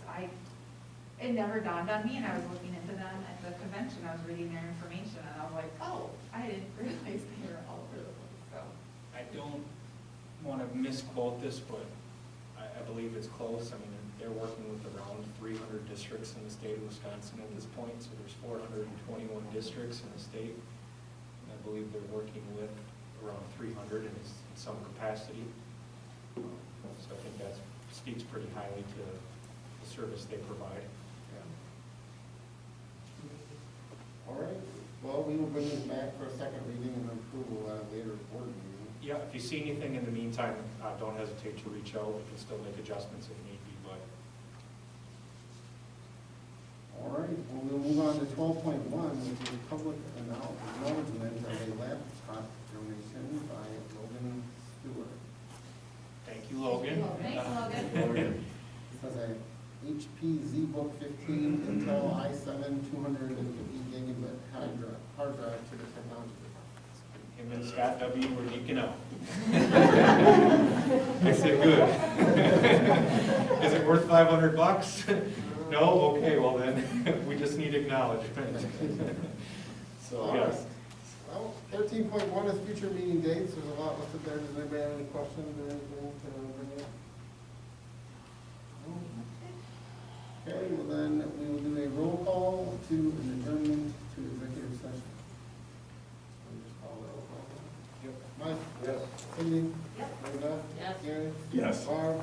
It never dawned on me, and I was looking into them at the convention. I was reading their information, and I was like, oh, I didn't realize they were all over the place. So I don't want to misquote this, but I believe it's close. I mean, they're working with around 300 districts in the state of Wisconsin at this point, so there's 421 districts in the state. And I believe they're working with around 300 in some capacity. So I think that speaks pretty highly to the service they provide. All right, well, we will bring this back for a second reading and approval at a later board meeting. Yeah, if you see anything in the meantime, don't hesitate to reach out. We can still make adjustments if need be, but All right, well, we'll move on to 12.1, which is public acknowledgement of a laptop donation by Logan Stewart. Thank you, Logan. Thanks, Logan. This has a HP ZBook 15 Intel i7 250 gigabit hard drive to the technology department. Him and Scott W. were geeking out. I said, good. Is it worth $500? No? Okay, well then, we just need acknowledgement. So, All yes. right. Well, 13.1 is future meeting dates. There's a lot listed there. Does anybody have any questions or anything to bring up? No? Okay, well then, we will do a roll call to an adjournment to executive session. We'll just call the roll call. Yep. Mike? Yes. Cindy? Yep. Mary Beth? Yes. Gary? Yes. Barb?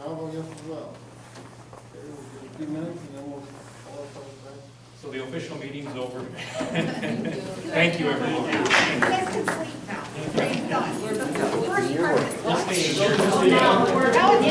I'll vote yes as well. Okay, we'll give a few minutes and then we'll call ourselves back. So the official meeting's over. Thank you. Thank you, everyone. You guys can sleep now. Done. We're- First part of it. We'll stay in here. That was